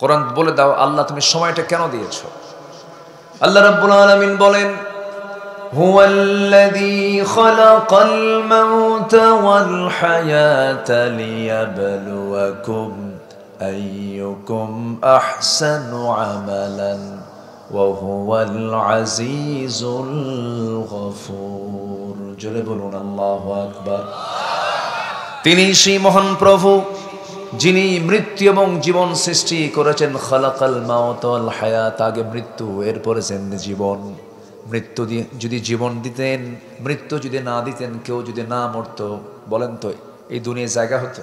কোরআন বলে দাও আল্লাহ তুমি সময়টা কেন দিয়েছো? আল্লাহ রাব্বুল আলামিন বলেন, হুয়াল্লাযী খালাকাল মাউতা ওয়াল হায়াতা লিয়াবলুয়াকুম আইয়ুকুম আহসানু আমালান ওয়া হুয়াল আজিজুল গফুর। জোরে বলুন আল্লাহু আকবার। তিনি সেই মহান প্রভু যিনি মৃত্যু এবং জীবন সৃষ্টি করেছেন। খালাকাল মাউত ওয়াল হায়াত, আগে মৃত্যু এরপরে জীবন। মৃত্যু যদি জীবন দিতেন, মৃত্যু যদি না দিতেন, কেউ যদি না মরতো, বলেন তো এই দুনিয়ায় জায়গা হতো?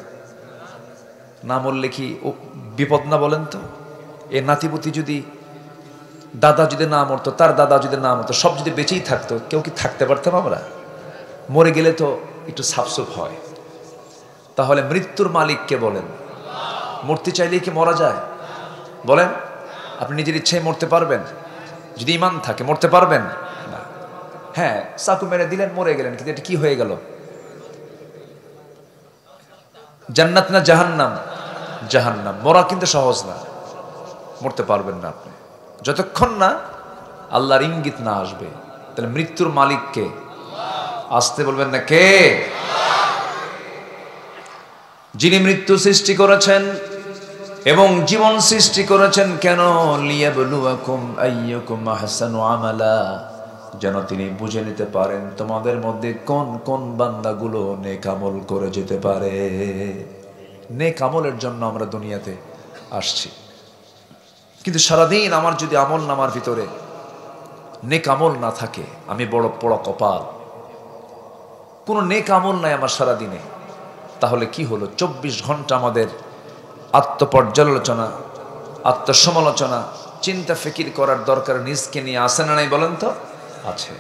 না মরলে কি বিপদ না? বলেন তো এই নাতিপুতি যদি, দাদা যদি না মরতো, তার দাদা যদি না মরতো, সব যদি বেঁচেই থাকতো, কেউ কি থাকতে পারতাম আমরা? মরে গেলে তো একটু সাফসুফ হয়। তাহলে মৃত্যুর মালিককে বলেন, মরতে চাইলে কি মরা যায়? বলেন, আপনি নিজের ইচ্ছায় মরতে পারবেন? যদি ঈমান থাকে মরতে পারবেন না। হ্যাঁ, চাকু মেরে দিলেন, মরে গেলেন, কিন্তু এটা কি হয়ে গেল? জান্নাত না জাহান্নাম? জাহান্নাম। মরা কিন্তু সহজ না, মরতে পারবেন না আপনি যতক্ষণ না আল্লাহর ইঙ্গিত না আসবে। তাহলে মৃত্যুর মালিক কে? আসতে বলবেন না কে? যিনি মৃত্যু সৃষ্টি করেছেন এবং জীবন সৃষ্টি করেছেন কেন? লিয়াবলুয়াকুম আইয়ুকুম আহসানু আমালা, যেন তিনি বুঝে নিতে পারেন তোমাদের মধ্যে কোন কোন বান্দাগুলো নেক আমল করে যেতে পারে। নেক আমলের জন্য আমরা দুনিয়াতে আসছি, কিন্তু সারাদিন আমার যদি আমল নামার ভিতরে নেক আমল না থাকে, আমি বড় বড় কপাল। কোনো নেক আমল নাই আমার সারাদিনে, তাহলে কি হলো? 24 ঘন্টা আমাদের আত্মপর্যালোচনা, আত্মসমালোচনা, চিন্তা ফিকির করার দরকার নিজকে নিয়ে। আসে না নাই বলেন তো? আছে।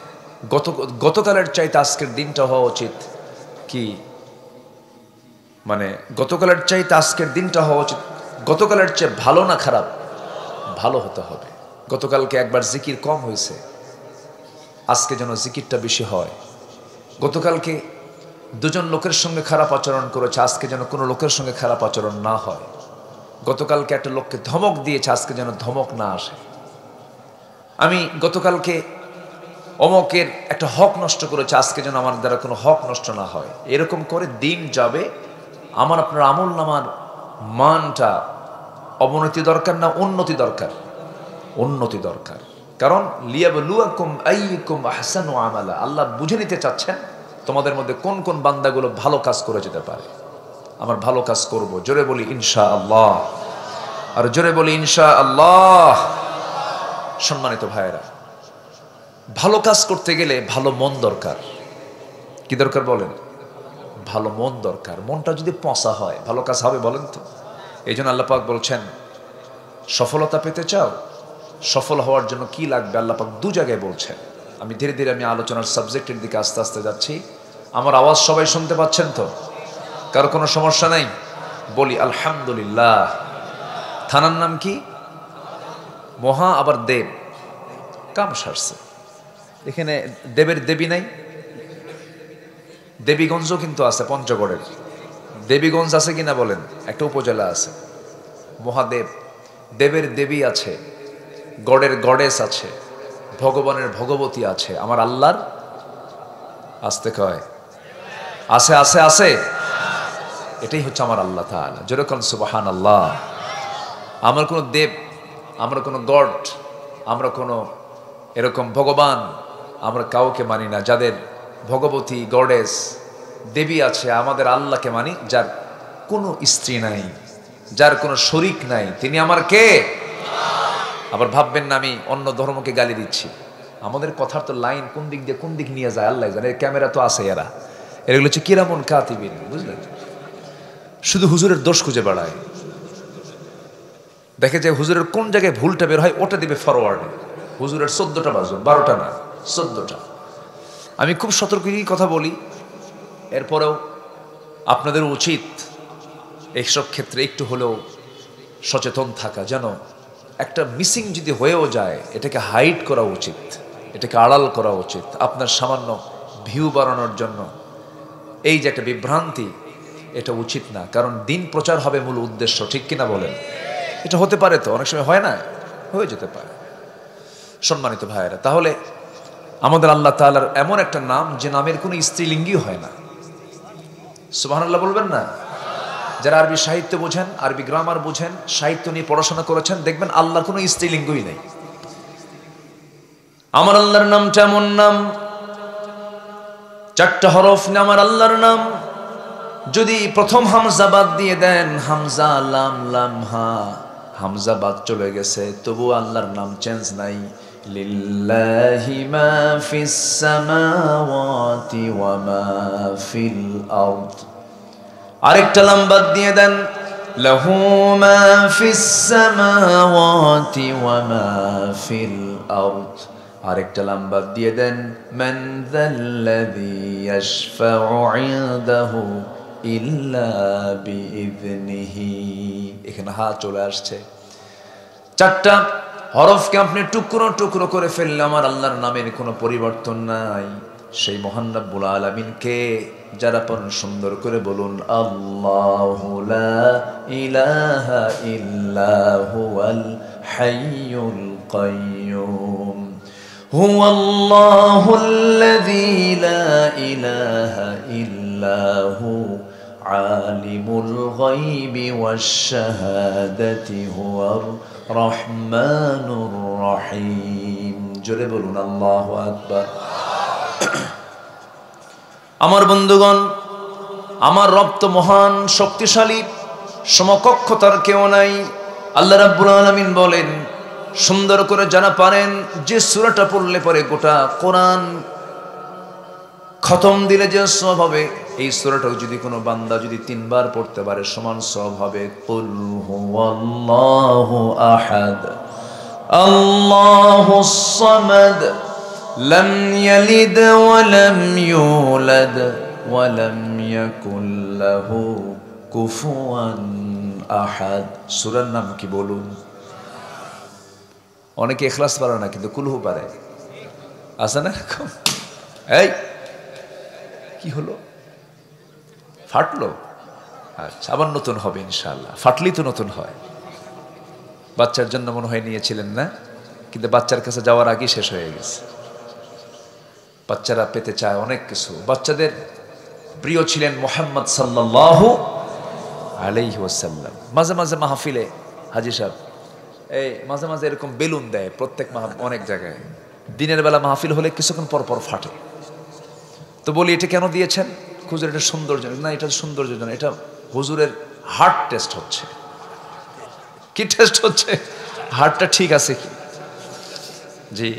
গতকালের চাইতে আজকের দিনটা হওয়া উচিত কি? মানে গতকালের চাইতে আজকের দিনটা হওয়া উচিত গতকালের চেয়ে ভালো না খারাপ? ভালো হতে হবে। গতকালকে একবার জিকির কম হয়েছে, আজকে যেন জিকিরটা বেশি হয়। গতকালকে দুজন লোকের সঙ্গে খারাপ আচরণ করেছে, আজকে যেন কোনো লোকের সঙ্গে খারাপ আচরণ না হয়। গতকালকে একটা লোককে ধমক দিয়েছে, আজকে যেন ধমক না আসে। আমি গতকালকে অমকের একটা হক নষ্ট করেছে, আজকে যেন আমার দ্বারা কোনো হক নষ্ট না হয়। এরকম করে দিন যাবে। আমার আপনার আমল নামার মানটা অবনতি দরকার না উন্নতি দরকার? উন্নতি দরকার। কারণ লিয়াবলুয়াকুম আইয়ুকুম আহসানু আমালা, আল্লাহ বুঝে নিতে চাচ্ছেন তোমাদের মধ্যে কোন কোন বান্দাগুলো ভালো কাজ করে যেতে পারে। আমার ভালো কাজ করব, জোরে বলি ইনশাআল্লাহ। আর জোরে বলি ইনশাআল্লাহ। সম্মানিত ভাইয়েরা, ভালো কাজ করতে গেলে ভালো মন দরকার। কি দরকার বলেন? ভালো মন দরকার। মনটা যদি পচা হয় ভালো কাজ হবে বলেন তো? এই জন্য আল্লাহ পাক বলছেন, সফলতা পেতে চাও? সফল হওয়ার জন্য কি লাগবে আল্লাহ পাক দু জায়গায় বলছেন। আমি ধীরে ধীরে আলোচনার সাবজেক্টের দিকে আস্তে আস্তে যাচ্ছি। আমার আওয়াজ সবাই শুনতে পাচ্ছেন তো? কারো কোনো সমস্যা নাই? বলি আলহামদুলিল্লাহ। থানার নাম কি? মহা আবার দেব, কাম সারছে। এখানে দেবের দেবী নাই? দেবীগঞ্জও কিন্তু আছে, পঞ্চগড়ের দেবীগঞ্জ আছে কিনা বলেন? একটা উপজেলা আছে। মহাদেব, দেবের দেবী আছে, গড়ের গডেস আছে, ভগবানের ভগবতী আছে। আমার আল্লাহর আসতে কয় আছে আছে আছে। এটাই হচ্ছে আমার আল্লাহ তাআলা। যেরকম সুবহানাল্লাহ। আমরা কোনো দেব, আমরা কোনো গড, আমরা কোনো এরকম ভগবান আমরা কাউকে মানি না। যাদের ভগবতী গডেস দেবী আছে, আমাদের আল্লাহকে মানি, যার কোনো স্ত্রী নাই, যার কোনো শরীক নাই। তিনি আমার কে? আবার ভাববেন না আমি অন্য ধর্মকে গালি দিচ্ছি। আমাদের কথার তো লাইন কোন দিক দিয়ে কোন দিক নিয়ে যায় আল্লাহ জানে। ক্যামেরা তো আছে, এগুলো হচ্ছে কিরামুন কাতিবিন, বুঝলেন? শুধু হুজুরের দোষ খুঁজে বেড়ায়। দেখে যে হুজুরের কোন জায়গায় ভুলটা বের হয় ওটা দিবে ফরওয়ার্ডে। হুজুরের 14টা বাজুন, 12টা না, 14টা। আমি খুব সতর্কই কথা বলি, এরপরেও আপনাদের উচিত এইসব ক্ষেত্রে একটু হলেও সচেতন থাকা। যেন একটা মিসিং যদি হয়েও যায়, এটাকে হাইড করা উচিত, এটাকে আড়াল করা উচিত। আপনার সামান্য ভিউ বাড়ানোর জন্য এই যে একটা বিভ্রান্তি, এটা উচিত না। কারণ দিন প্রচার হবে মূল উদ্দেশ্য, ঠিক কিনা বলেন? এটা হতে পারে, তো অনেক সময় হয় না, হয়ে যেতে পারে। সম্মানিত ভাইয়েরা, তাহলে আমাদের আল্লাহ তাআলার এমন একটা নাম যে নামের কোনো স্ত্রীলিঙ্গই হয় না। সুবহানাল্লাহ বলবেন না? যারা আরবি সাহিত্য বোঝেন, আরবি গ্রামার বোঝেন, সাহিত্য নিয়ে পড়াশোনা করেছেন, দেখবেন আল্লাহর কোনো স্ত্রীলিঙ্গই নেই। আমার আল্লাহর নামটা এমন নাম, 4টা হরফ নিয়ে আমার আল্লাহর নাম। যদি প্রথম হামজা বাদ দিয়ে দেন, হামজা লাম লাম হা, হামজা বাদ চলে গেছে, তবু আল্লাহর নাম চেঞ্জ নাই। লিল্লাহি মা ফিস সামাওয়াতি ওয়া মা ফিল আরদ। আরেকটা লাম বাদ দিয়ে দেন, লাহু মা ফিস সামাওয়াতি ওয়া মা ফিল আরদ। আরেকটা লাম বাদ দিয়ে দেন, মান যাল্লাযী ইয়াশফাউ ইনদাহু ইল্লা বিইযনিহি। এখানে হা চলে আসছে। 4টা হরফকে আপনি টুকরো টুকরো করে ফেললে আমার আল্লাহর নামের কোনো পরিবর্তন নাই। সেই মহান রব্বুল আলামিনকে যারা পড়েন সুন্দর করে বলুন, আল্লাহু লা ইলাহা ইল্লা হুয়াল হাইয়ুল কাইয়্যুম, হুয়াল্লাহুল্লাযী লা ইলাহা ইল্লা হু আলিমুল গায়বি ওয়াশ শাহাদাতি হুয়ার রহমানুর রহিম। জোরে বলুন আল্লাহু আকবার। আমার বন্ধুগণ, আমার রব তো মহান শক্তিশালী, সমকক্ষ তার কেউ নাই। আল্লাহ রাব্বুল আলামিন বলেন, সুন্দর করে যারা পারেন, যে সূরাটা পড়লে পরে গোটা কোরআন খতম দিলে যে সওয়াব হবে, এই সূরাটাও যদি কোনো বান্দা যদি 3 বার পড়তে পারে সমান সওয়াব হবে। কুল হুয়াল্লাহু আহাদ আল্লাহুস সামাদ লাম ইয়ালিদ ওয়া লাম ইউলাদ ওয়া লাম ইয়াকুল লাহু কুফুয়ান আহাদ। সূরার নাম কি বলুন? অনেকে ইখলাস পারে না, কিন্তু কুলহু পারে। আছে না এরকম? এই কি হলো, ফাটলো? আচ্ছা, আবার নতুন হবে ইনশাআল্লাহ। ফাটলেই তো নতুন হয়। বাচ্চার জন্য মনে হয় নিয়েছিলেন না, কিন্তু বাচ্চার কাছে যাওয়ার আগেই শেষ হয়ে গেছে। বাচ্চারা পেতে চায় অনেক কিছু। বাচ্চাদের প্রিয় ছিলেন মুহাম্মদ সাল্লাল্লাহু আলাইহি ওয়াসাল্লাম। মাঝে মাঝে মাহফিলে হাজী সাহেব এই মাঝে মাঝে এরকম বেলুন দেয়, প্রত্যেক অনেক জায়গায়। দিনের বেলা মাহফিল হলে কিছুক্ষণ পর পর ফাটে। তো বলি, এটা কেন দিয়েছেন? হুজুর এটা সৌন্দর্য না, এটা সৌন্দর্য না, এটা হুজুরের হার্ট টেস্ট হচ্ছে। কি টেস্ট হচ্ছে? হার্টটা ঠিক আছে কি? জি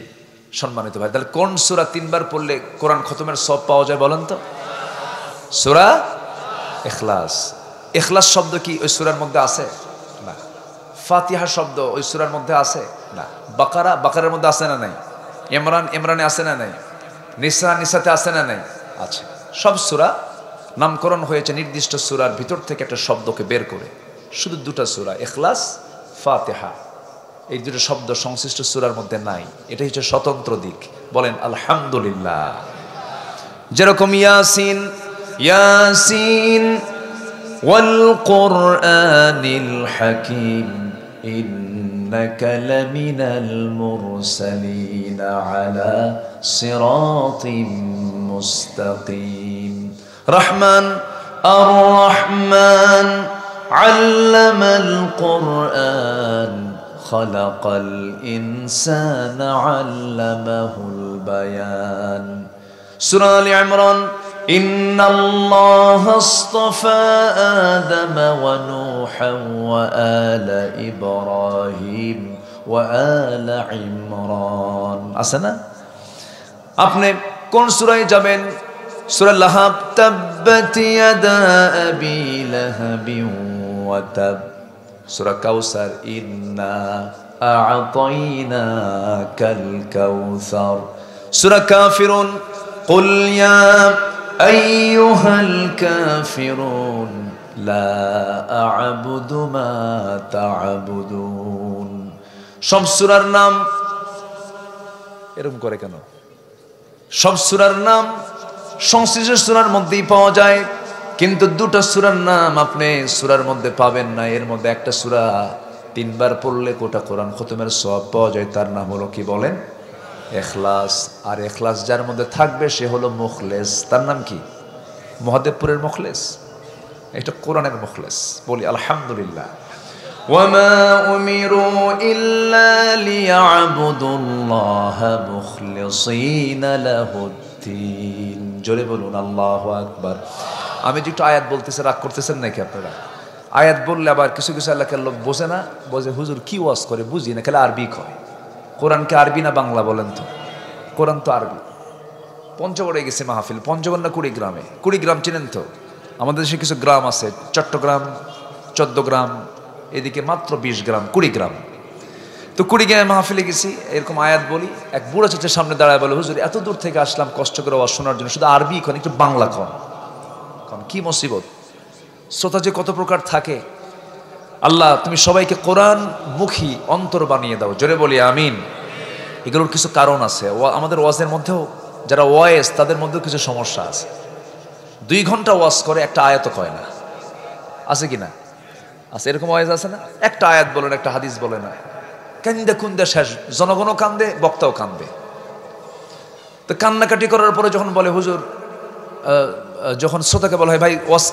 সম্মানিত ভাই, তাহলে কোন সূরা 3 বার পড়লে কোরআন খতমের সওয়াব পাওয়া যায় বলেন তো? সূরা ইখলাস। ইখলাস শব্দ কি ওই সূরার মধ্যে আছে? না। ফাতিহা শব্দ ওই সূরার মধ্যে আছে? না। বাকারার মধ্যে আছে না নাই? ইমরানে আছে না নাই? নিসাতে আছে না নাই? আছে। সব সূরা নামকরণ হয়েছে নির্দিষ্ট সূরার ভিতর থেকে একটা শব্দকে বের করে। শুধু 2টা সূরা, ইখলাস, ফাতিহা, এই 2টা শব্দ সংশ্লিষ্ট সূরার মধ্যে নাই। এটা হচ্ছে স্বতন্ত্র দিক। বলেন আলহামদুলিল্লাহ। যেরকম ইয়াসিন, ইয়াসিন ওয়াল কুরআনিল হাকীম ইন্নাকা লামিনাল মুরসালিন আলা সিরাতিম মুস্তাকিম। রহমান আর রহমান আল্লামাল কুরআন খালাকাল ইনসানা আল্লামাহুল বায়ান। সূরা আলে ইমরান ইন্নাল্লাহা আসতাফা আদামা ওয়া নূহান ওয়া আলা ইব্রাহিম ওয়া আলা ইমরান। আছে না? আপনি কোন সূরায় যাবেন? সূরা লাহাব, তাব্বাত ইয়াদা আবি লাহাবিন ওয়া তাব। সূরা কাউসার, ইন্না আ'তাইনাকাল কাউসার। সূরা কাফিরুন, কুল ইয়া আইয়ুহাল কাফিরুন লা আ'বুদু মা তা'বুদুন। সব সূরার নাম এরকম করে কেন? সব সূরার নাম সংশ্লিষ্ট সূরার মধ্যেই পাওয়া যায়, কিন্তু 2টা সূরার নাম আপনি সূরার মধ্যে পাবেন না। এর মধ্যে একটা সূরা তিনবার পড়লে গোটা কোরআন খতমের সওয়াব পাওয়া যায়, তার নাম হলো কি বলেন? ইখলাস। আর ইখলাস যার মধ্যে থাকবে সে হলো মুখলেস। তার নাম কি? মহাদেবপুরের মুখলেস, এটা কোরআনের মুখলেস। বলি আলহামদুলিল্লাহ। وما أمروا إلا ليعبدوا الله مخلصين له الدين। জোরে বলুন আল্লাহু আকবার। আমি যে একটু আয়াত বলতেছি, রাগ করতেছেন নাকি আপনারা? আয়াত বললে আবার কিছু কিছু এলাকার লোক বোঝে না, বোঝে হুজুর কি ওয়াজ করে বুঝি না, খালি আরবি কয়। কোরআনকে আরবি না বাংলা বলেন তো? কোরআন তো আরবি। পঞ্চগড়ে গেছে মাহফিল, পঞ্চগড় না কুড়িগ্রামে? কুড়িগ্রাম চিনেন তো? আমাদের দেশে কিছু গ্রাম আছে, চট্টগ্রাম, 14 গ্রাম, এদিকে মাত্র 20 গ্রাম, কুড়িগ্রাম। তো কুড়িগ্রামে মাহফিলে গেছি, এরকম আয়াত বলি, এক বুড়া চাচার সামনে দাঁড়ায় বলে, হুজুর এত দূর থেকে আসলাম কষ্ট করে ওয়াজ শোনার জন্য, শুধু আরবি কোন, একটু বাংলা কোন। কি মুসিবত! শ্রোতা যে কত প্রকার থাকে। আল্লাহ তুমি সবাইকে কোরআন মুখী অন্তর বানিয়ে দাও, জোরে বলি আমিন। এগুলোর কিছু কারণ আছে। আমাদের ওয়াজের মধ্যেও যারা ওয়াইজ, তাদের মধ্যেও কিছু সমস্যা আছে। 2 ঘন্টা ওয়াজ করে, একটা আয়াত কয় না, আছে কি না? আছে, এরকম ওয়াইজ আছে না? একটা আয়াত বলে না, একটা হাদিস বলে না, কান্দে কুন্দে শেষ, জনগণও কান্দে, বক্তাও কান্দে। তো কান্নাকাটি করার পরে যখন বলে হুজুর, যখন শ্রোতাকে বলা হয় ভাই ওয়াজ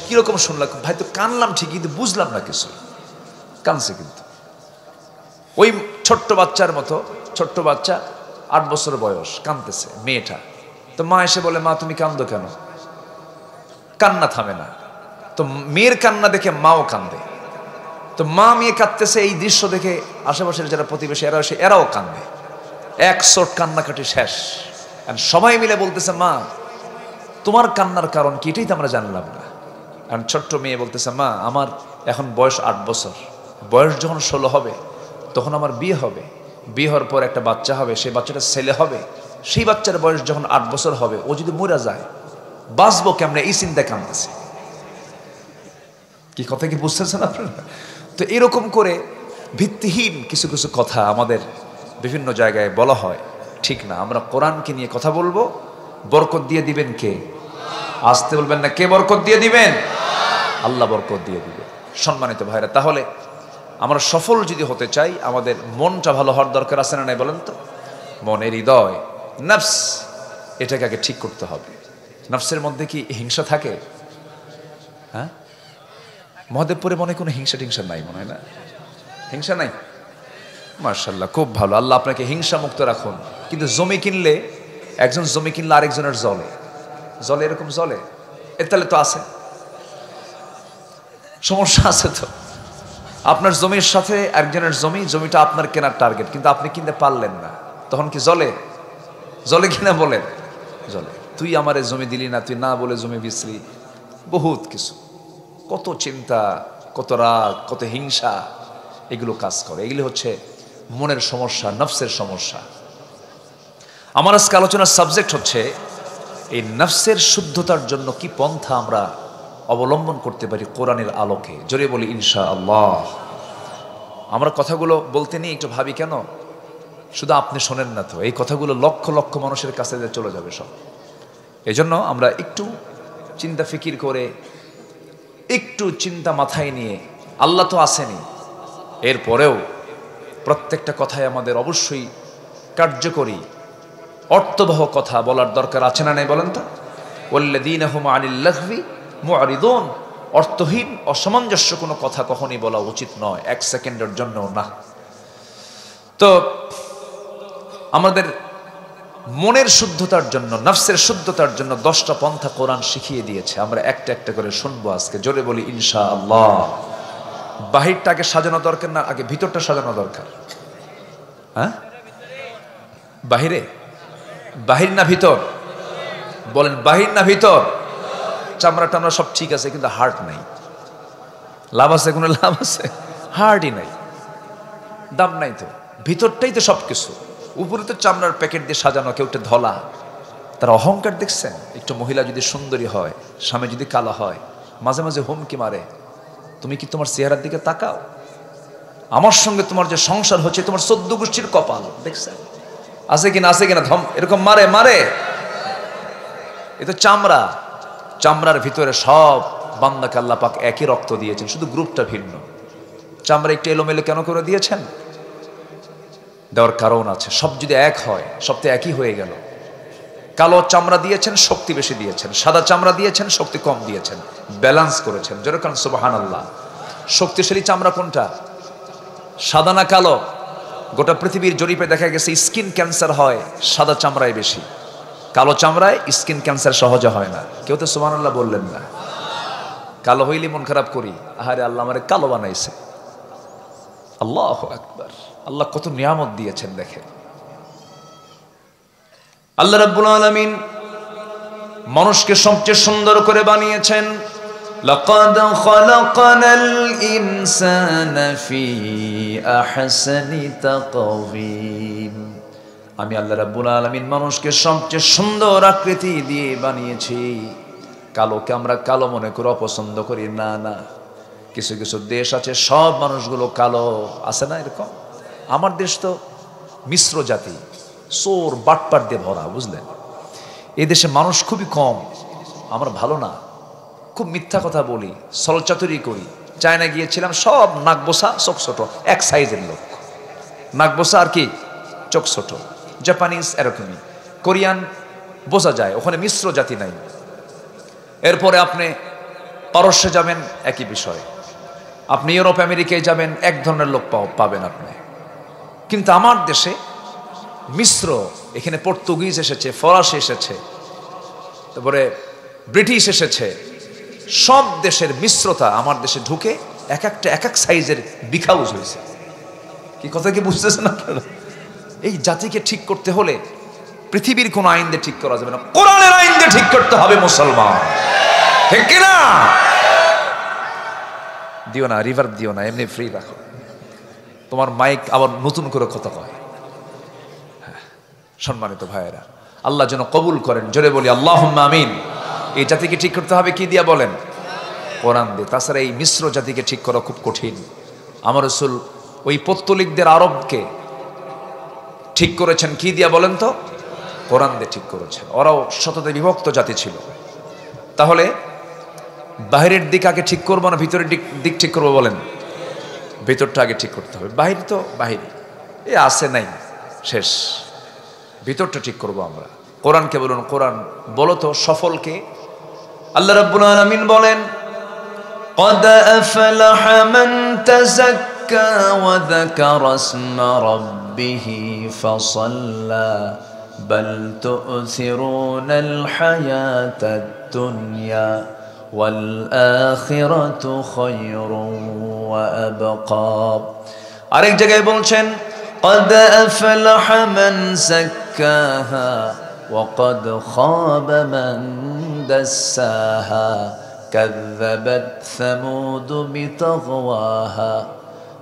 কিরকম শুনলাম, ভাই তো কানলাম ঠিকই কিন্তু বুঝলাম না কিছু। কানছে কিন্তু ওই ছোট্ট বাচ্চার মতো, ছোট্ট বাচ্চা 8 বছর বয়স, কানতেছে মেয়েটা। তো মা এসে বলে, মা তুমি কান্দো কেন? কান্না থামে না। তো মেয়ের কান্না দেখে মাও কান্দে। তো মা মেয়ে কাঁদতেছে, এই দৃশ্য দেখে আশেপাশের যারা প্রতিবেশী এরাও কান্দে। এক শোট কান্নাকাটি শেষ। সবাই মিলে বলতেছে, মা তোমার কান্নার কারণ কি? এটাই তো আমরা জানলাম না। আর ছোট্ট মেয়ে বলতেছে, মা আমার এখন বয়স 8 বছর, বয়স যখন 16 হবে তখন আমার বিয়ে হবে, বিয়ে হওয়ার পর একটা বাচ্চা হবে, সেই বাচ্চাটা ছেলে হবে, সেই বাচ্চার বয়স যখন 8 বছর হবে, ও যদি মরে যায় বাঁচবো কেমনে, এই চিন্তা কাঁদতেছে। কি কথা কি বুঝতেছেন আপনারা? তো এরকম করে ভিত্তিহীন কিছু কিছু কথা আমাদের বিভিন্ন জায়গায় বলা হয়, ঠিক না। আমরা কোরআনকে নিয়ে কথা বলবো, বরকত দিয়ে দিবেন কে? আসতে বলবেন না, কে বরকত দিয়ে দিবেন? আল্লাহ বরকত দিয়ে দিবে। সম্মানিত ভাইরা, তাহলে আমরা সফল যদি হতে চাই, আমাদের মনটা ভালো হওয়ার দরকার আছে না নাই বলেন তো? মনের হৃদয়, নফস, এটাকে আগে ঠিক করতে হবে। নফসের মধ্যে কি হিংসা থাকে? হ্যাঁ, মহাদেবপুরে মনে কোনো হিংসা টিংসা নাই মনে হয় না? হিংসা নাই? মাশাআল্লাহ, খুব ভালো। আল্লাহ আপনাকে হিংসা মুক্ত রাখুন। কিন্তু জমি কিনলে, একজন জমি কিনলে আরেকজনের জলে জলে, এরকম জলে, এর তাহলে তো আছে সমস্যা আছে। তো আপনার জমির সাথে একজনের জমিটা আপনার কেনার টার্গেট, কিন্তু আপনি কিনতে পারলেন না, তখন কি জলে? জলে কিনা বলেন? জলে। তুই আমারে জমি দিলি না, তুই না বলে জমি বিচলি, বহুত কিছু, কত চিন্তা, কত রাগ, কত হিংসা, এগুলো কাজ করে। এগুলো হচ্ছে মনের সমস্যা, নফসের সমস্যা। আমার আজকে আলোচনার সাবজেক্ট হচ্ছে এই নফসের শুদ্ধতার জন্য কি পন্থা আমরা অবলম্বন করতে পারি কোরআনের আলোকে। জোরে বলি ইনশাআল্লাহ। আমরা কথাগুলো বলতে নিয়ে একটু ভাবি, কেন শুধু আপনি শোনেন না তো, এই কথাগুলো লক্ষ লক্ষ মানুষের কাছে চলে যাবে সব। এজন্য আমরা একটু চিন্তা ফিকির করে, একটু চিন্তা মাথায় নিয়ে, আল্লাহ তো আসেনি, এরপরেও প্রত্যেকটা কথায় আমাদের অবশ্যই কার্যকরী অর্থবহ কথা বলার দরকার আছে না নাই বলেন তো? ওয়াল্লাযীনা হুম আনিল লাগবি মুআরিদুন। অর্থহীন অসামঞ্জস্য কোনো কথা কখনই বলা উচিত নয়, 1 সেকেন্ডের জন্য না। তো আমাদের মনের শুদ্ধতার জন্য, নফসের শুদ্ধতার জন্য 10টা পন্থা কোরআন শিখিয়ে দিয়েছে। আমরা একটা একটা করে শুনবো আজকে। জোরে বলি ইনশাআল্লাহ। বাহিরটাকে সাজানো দরকার না, আগে ভিতরটা সাজানো দরকার? হ্যাঁ, বাহিরে? বাহির না ভিতর? বলেন, বাহির না ভিতর? চামড়া টামড়া সব ঠিক আছে, কিন্তু হার্ট নাই। লাভ আছে? কোনো লাভ আছে? হার্টই নাই, দাম নাই তো। ভিতরটাই তো সব কিছু। উপরে তো চামড়ার প্যাকেট দিয়ে সাজানো, কেউটা ধলা। তার অহংকার দেখছেন? একটু মহিলা যদি সুন্দরী হয়, স্বামী যদি কালো হয়, মাঝে মাঝে হুমকি মারে, তুমি কি তোমার চেহারার দিকে তাকাও? আমার সঙ্গে তোমার যে সংসার হচ্ছে, তোমার 14 গোষ্ঠীর কপাল। দেখছেন আছে কিনা? আছে কিনা? ধম এরকম মারে মারে। এ তো চামড়া, চামড়ার ভিতরে সব বান্দাকে আল্লাহ পাক একই রক্ত দিয়েছেন, শুধু গ্রুপটা ভিন্ন। চামড়া একটু এলোমেলো কেন করে দিয়েছেন? দেওয়ার কারণ আছে। সব যদি এক হয়, সব তো একই হয়ে গেল। কালো চামড়া দিয়েছেন, শক্তি বেশি দিয়েছেন, সাদা চামড়া দিয়েছেন, শক্তি কম দিয়েছেন, ব্যালেন্স করেছেন। যেরকম সুবহানাল্লাহ। শক্তিশালী চামড়া কোনটা? সাদা না কালো? গোটা পৃথিবীর জরিপে দেখা গেছে স্কিন ক্যান্সার হয় সাদা চামড়ায় বেশি, কালো চামড়ায় স্কিন ক্যান্সার সহজে হয় না। কেউ তো সুবহানাল্লাহ বললেন না। কালো হইলে মন খারাপ করি, আহারে আল্লাহ আমারে কালো বানাইছে। আল্লাহু আকবার। আল্লাহ কত নিয়ামত দিয়েছেন দেখেন। আল্লাহ রাব্বুল আলামিন মানুষকে সবচেয়ে সুন্দর করে বানিয়েছেন। লাকাদ খালাকানাল ইনসানা ফি আহসানি তাকওয়িম। আমি আল্লাহ রাব্বুল আলামিন মানুষকে সবচেয়ে সুন্দর আকৃতি দিয়ে বানিয়েছি। কালোকে আমরা কালো মনে করে অপছন্দ করি না। না, কিছু কিছু দেশ আছে সব মানুষগুলো কালো, আছে না এরকম? আমার দেশ তো মিশ্র জাতি, চোর বাটপাট দিয়ে ভরা, বুঝলেন? এই দেশে মানুষ খুবই কম। আমরা ভালো না, খুব মিথ্যা কথা বলি, ছলচাতুরি করি। চায়না গিয়েছিলাম, সব নাক বোসা, চোখ ছোট, এক সাইজের লোক। নাক বোসা আর কি, চোখ ছোট। জাপানিজ এরকমই, কোরিয়ান বোঝা যায়, ওখানে মিশ্র জাতি নাই। এরপরে আপনি পারস্যে যাবেন, একই বিষয়। আপনি ইউরোপ আমেরিকায় যাবেন, এক ধরনের লোক পাবেন আপনি। কিন্তু আমার দেশে মিশ্র, এখানে পর্তুগিজ এসেছে, ফরাসি এসেছে, তারপরে ব্রিটিশ এসেছে, সব দেশের মিশ্রতা আমার দেশে ঢুকে এক একটা এক এক সাইজের বিখাউজ হয়েছে। কি কথা কি বুঝতেছেন আপনারা? এই জাতিকে ঠিক করতে হলে পৃথিবীর কোন আইন দিয়ে ঠিক করা যাবে না, কোরআনের আইন দিয়ে ঠিক করতে হবে মুসলমান, ঠিক কিনা? দিও না, রিভার দিও না, এমনি ফ্রি রাখো। তোমার মাইক আবার নতুন করে কথা কয়। সম্মানিত ভাইয়েরা, আল্লাহ যেন কবুল করেন, জোরে বলি আল্লাহুম্মা আমিন। এই জাতিকে ঠিক করতে হবে কি দিয়া বলেন? কোরআন দিয়ে। তাছাড়া এই মিশ্র জাতিকে ঠিক করা খুব কঠিন। আমার রাসূল ওই পৌত্তলিকদের আরবকে ঠিক করেছেন কি দিয়া বলেন তো? কোরআন দিয়ে ঠিক করেছেন। ওরাও শততে বিভক্ত জাতি ছিল। তাহলে বাহিরের দিক আগে ঠিক করবো না ভিতরের দিক ঠিক করবো বলেন? ভিতরটা আগে ঠিক করতে হবে। বাহির তো বাহিরে এ আছে নাই, শেষ। ভিতরটা ঠিক করবো আমরা। কোরআনকে বলুন, কোরআন বলো তো সফলকে? আল্লাহ রাব্বুল আলামিন বলেন, قد أفلح من تزكى وذكر اسم ربه فصلى بل تؤثرون الحياة الدنيا والآخرة خير وأبقى। আরেক জায়গায় বলছেন, قد أفلح من زكاها وقد خاب من دساها كذبت ثمود بطغواها।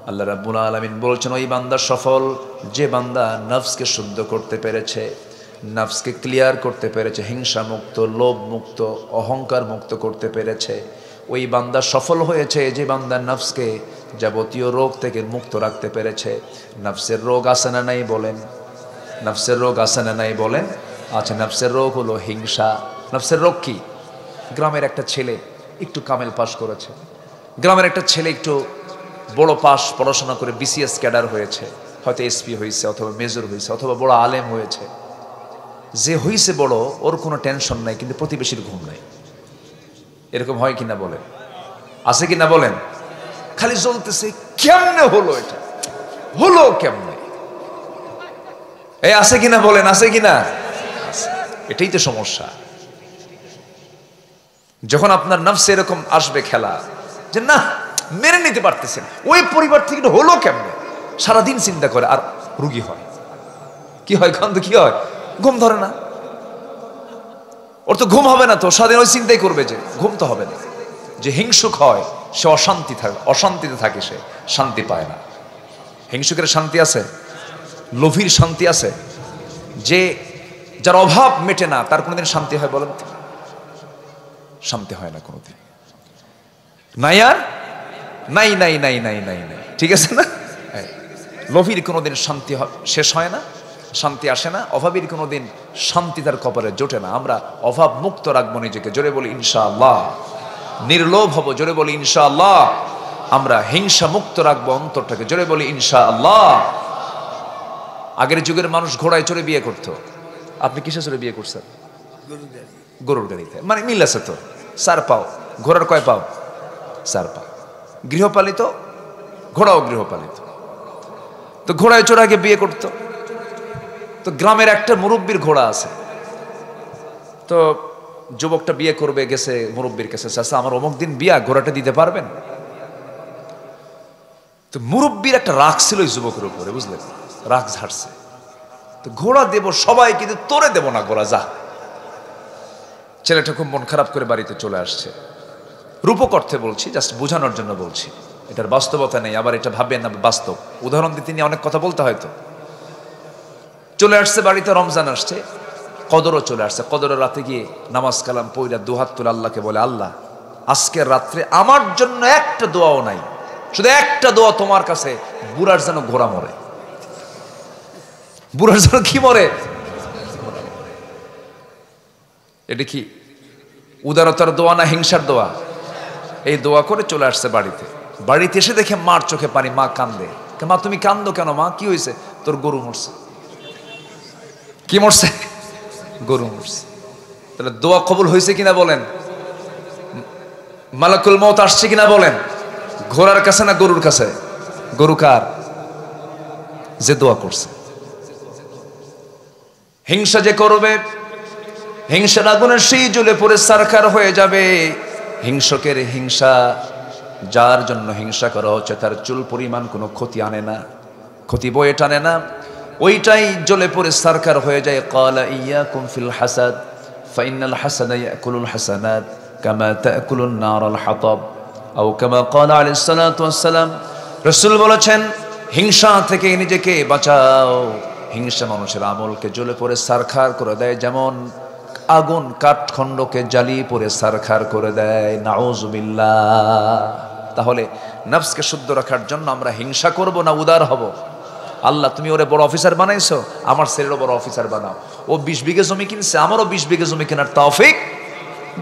আল্লাহ রাব্বুল আলামিন বলছেন, ওই বান্দা সফল যে বান্দা নফসকে শুদ্ধ করতে পেরেছে, নফসকে ক্লিয়ার করতে পেরেছে, হিংসা মুক্ত, লোভ মুক্ত, অহংকার মুক্ত করতে পেরেছে। ওই বান্দা সফল হয়েছে যে বান্দা নফসকে যাবতীয় রোগ থেকে মুক্ত রাখতে পেরেছে। নফসের রোগ আছে না নাই বলেন? নফসের রোগ আছে না নাই বলেন? আচ্ছা, নফসের রোগ হলো হিংসা। নফসের রোগ কি? গ্রামের একটা ছেলে একটু কামেল পাস করেছে, গ্রামের একটা ছেলে একটু বড় পাস পড়াশোনা করে বিসিএস ক্যাডার হয়েছে, হয়তো এসপি হয়েছে অথবা মেজর হয়েছে অথবা বড় আলেম হয়েছে। যে হয়েছে বড়, ওর কোনো টেনশন নাই, কিন্তু প্রতিবেশীর ঘুম নাই। এরকম হয় কিনা বলেন? আছে কিনা বলেন? খালি জ্বলতেছে, কেমনে হলো এটা, হলো কেমনে? এই আছে কিনা বলেন? আছে কিনা? এটাই তো সমস্যা। যখন আপনার নফস এরকম আসবে খেলা, যে না মেনে নিতে পারতেছেন, ওই পরিবার থেকে হলো কেমনে, সারাদিন চিন্তা করে আর রুগী হয়। কি হয় গন্ধ? কি হয়? ঘুম ধরে না। ওর তো ঘুম হবে না, তো সারাদিন ওই চিন্তাই করবে, যে ঘুম তো হবে না। যে হিংসুক হয় সে অশান্তিতে থাকে, সে শান্তি পায় না। হিংসুকের শান্তি আছে? লোভীর শান্তি আছে? যে যার অভাব মেটে না তার কোনোদিন শান্তি হয় বলেন? শান্তি হয় না কোনোদিন। নাই আর নাই নাই নাই নাই নাই নাই, ঠিক আছে না? লোভীর কোনোদিন শান্তি শেষ হয় না, শান্তি আসে না। অভাবীর কোনোদিন শান্তি তার কপালে জোটে না। আমরা অভাব মুক্ত রাখবো নিজেকে, জোরে বলি ইনশাআল্লাহ। নির্লোভ হব, জোরে বলি ইনশাআল্লাহ। আমরা হিংসা মুক্ত রাখবো অন্তরটাকে। জোরে বলি ইনশাআল্লাহ। আগের যুগের মানুষ ঘোড়ায় চড়ে বিয়ে করত, আপনি কিসে চড়ে বিয়ে করছেন? গরুর গাড়িতে। মানে মিল আছে তো, 4 পাও। ঘোড়ার কয় পাও? 4 পাও। গৃহপালিত, ঘোড়াও গৃহপালিত। তো ঘোড়ায় চড়ে আগে বিয়ে করত। তো গ্রামের একটা মুরব্বীর ঘোড়া আছে। তো যুবকটা বিয়ে করবে, গেছে মুরব্বীর কাছে, চাচা আমার অমুক দিন বিয়া, ঘোড়াটা দিতে পারবেন? তো মুরব্বীর একটা রাগ ছিল ওই যুবকের উপরে, বুঝলেন, রাগ ঝাড়ছে। তো ঘোড়া দেব সবাই, কিন্তু তোরে দেব না ঘোড়া, যা। ছেলেটা খুব মন খারাপ করে বাড়িতে চলে আসছে। রূপক অর্থে বলছি, জাস্ট বোঝানোর জন্য বলছি, এটার বাস্তবতা নেই, আবার এটা ভাববেন না বাস্তব। উদাহরণ দিতে নিয়ে অনেক কথা বলতে হয়তো। চলে আসছে বাড়িতে, রমজান আসছে, কদরও চলে আসছে। কদরের রাতে গিয়ে নামাজ কালাম পইরা দুহাত তুলে আল্লাহকে বলে, আল্লাহ আজকের রাত্রে আমার জন্য একটা দোয়াও নাই, শুধু একটা দোয়া তোমার কাছে, বুড়ার যেন ঘোড়া মরে। বুড়ার যেন কি মরে? এটা কি উদারতার দোয়া না হিংসার দোয়া? এই দোয়া করে চলে আসছে বাড়িতে। বাড়িতে এসে দেখে মার চোখে পানি, মা কান্দে। মা তুমি কান্দো কেন মা, কি হয়েছে? তোর গরু মরছে। কি মরছে? গরু মরছে। তাহলে দোয়া কবুল হয়েছে কিনা বলেন? মালাকুল মউত আসছে কিনা বলেন? ঘোড়ার কাছে না গরুর কাছে? গরু কার? যে দোয়া করছে। হিংসা যে করবে, হিংসার আগুনে সেই জ্বলে পড়ে সারখার হয়ে যাবে। হিংসকের হিংসা, যার জন্য হিংসা করা হচ্ছে, তার চুল পরিমাণ কোনো ক্ষতি আনে না, ক্ষতি বয়ে টানে না, ওইটাই জ্বলে পড়ে সারখার হয়ে যায়। ক্বালা ইয়াকুম ফিল হাসাদ ফাইনাল হাসানা ইয়াকুলুল হাসানাত কামা তাকুলুন নারাল হাতাব আও কামা ক্বালা আলাইহিস সালাতু ওয়াস সালাম। রাসূল বলেছেন, হিংসা থেকে নিজেকে বাঁচাও। হিংসা মানুষের আমলকে জ্বলে পড়ে সারখার করে দেয়, যেমন আগুন কাঠখণ্ডকে জ্বালিয়ে পড়ে সারখার করে দেয়। নাউযুবিল্লাহ। তাহলে নফসকে শুদ্ধ রাখার জন্য আমরা হিংসা করব না উদার হব? আল্লাহ তুমি ওরে বড় অফিসার বানাইছো, আমার ছেলেরও বড় অফিসার বানাও। ও 20 বিঘা জমি কিনছে, আমারও 20 বিঘা জমি কেনার তৌফিক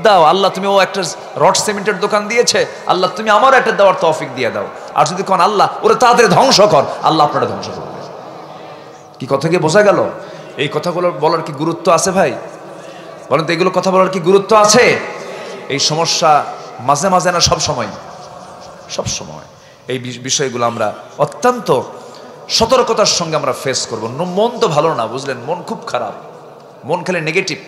দাও। আল্লাহ তুমি ও একটা রড সিমেন্টের দোকান দিয়েছে, আল্লাহ তুমি আমারও একটা দেওয়ার তৌফিক দিয়ে দাও। আর যদি কোন আল্লাহ ওরে তাদের ধ্বংস কর, আল্লাহ আপনারা ধ্বংস করবে। কি কথা কি বোঝা গেল? এই কথাগুলো বলার কি গুরুত্ব আছে ভাই? বলেন তো, এগুলো কথা বলার কি গুরুত্ব আছে? এই সমস্যা মাঝে মাঝে না সব সময়? সব সময় এই বিষয়গুলো আমরা অত্যন্ত সতর্কতার সঙ্গে আমরা ফেস করব। মন তো ভালো না, বুঝলেন, মন খুব খারাপ, মন খালি নেগেটিভ।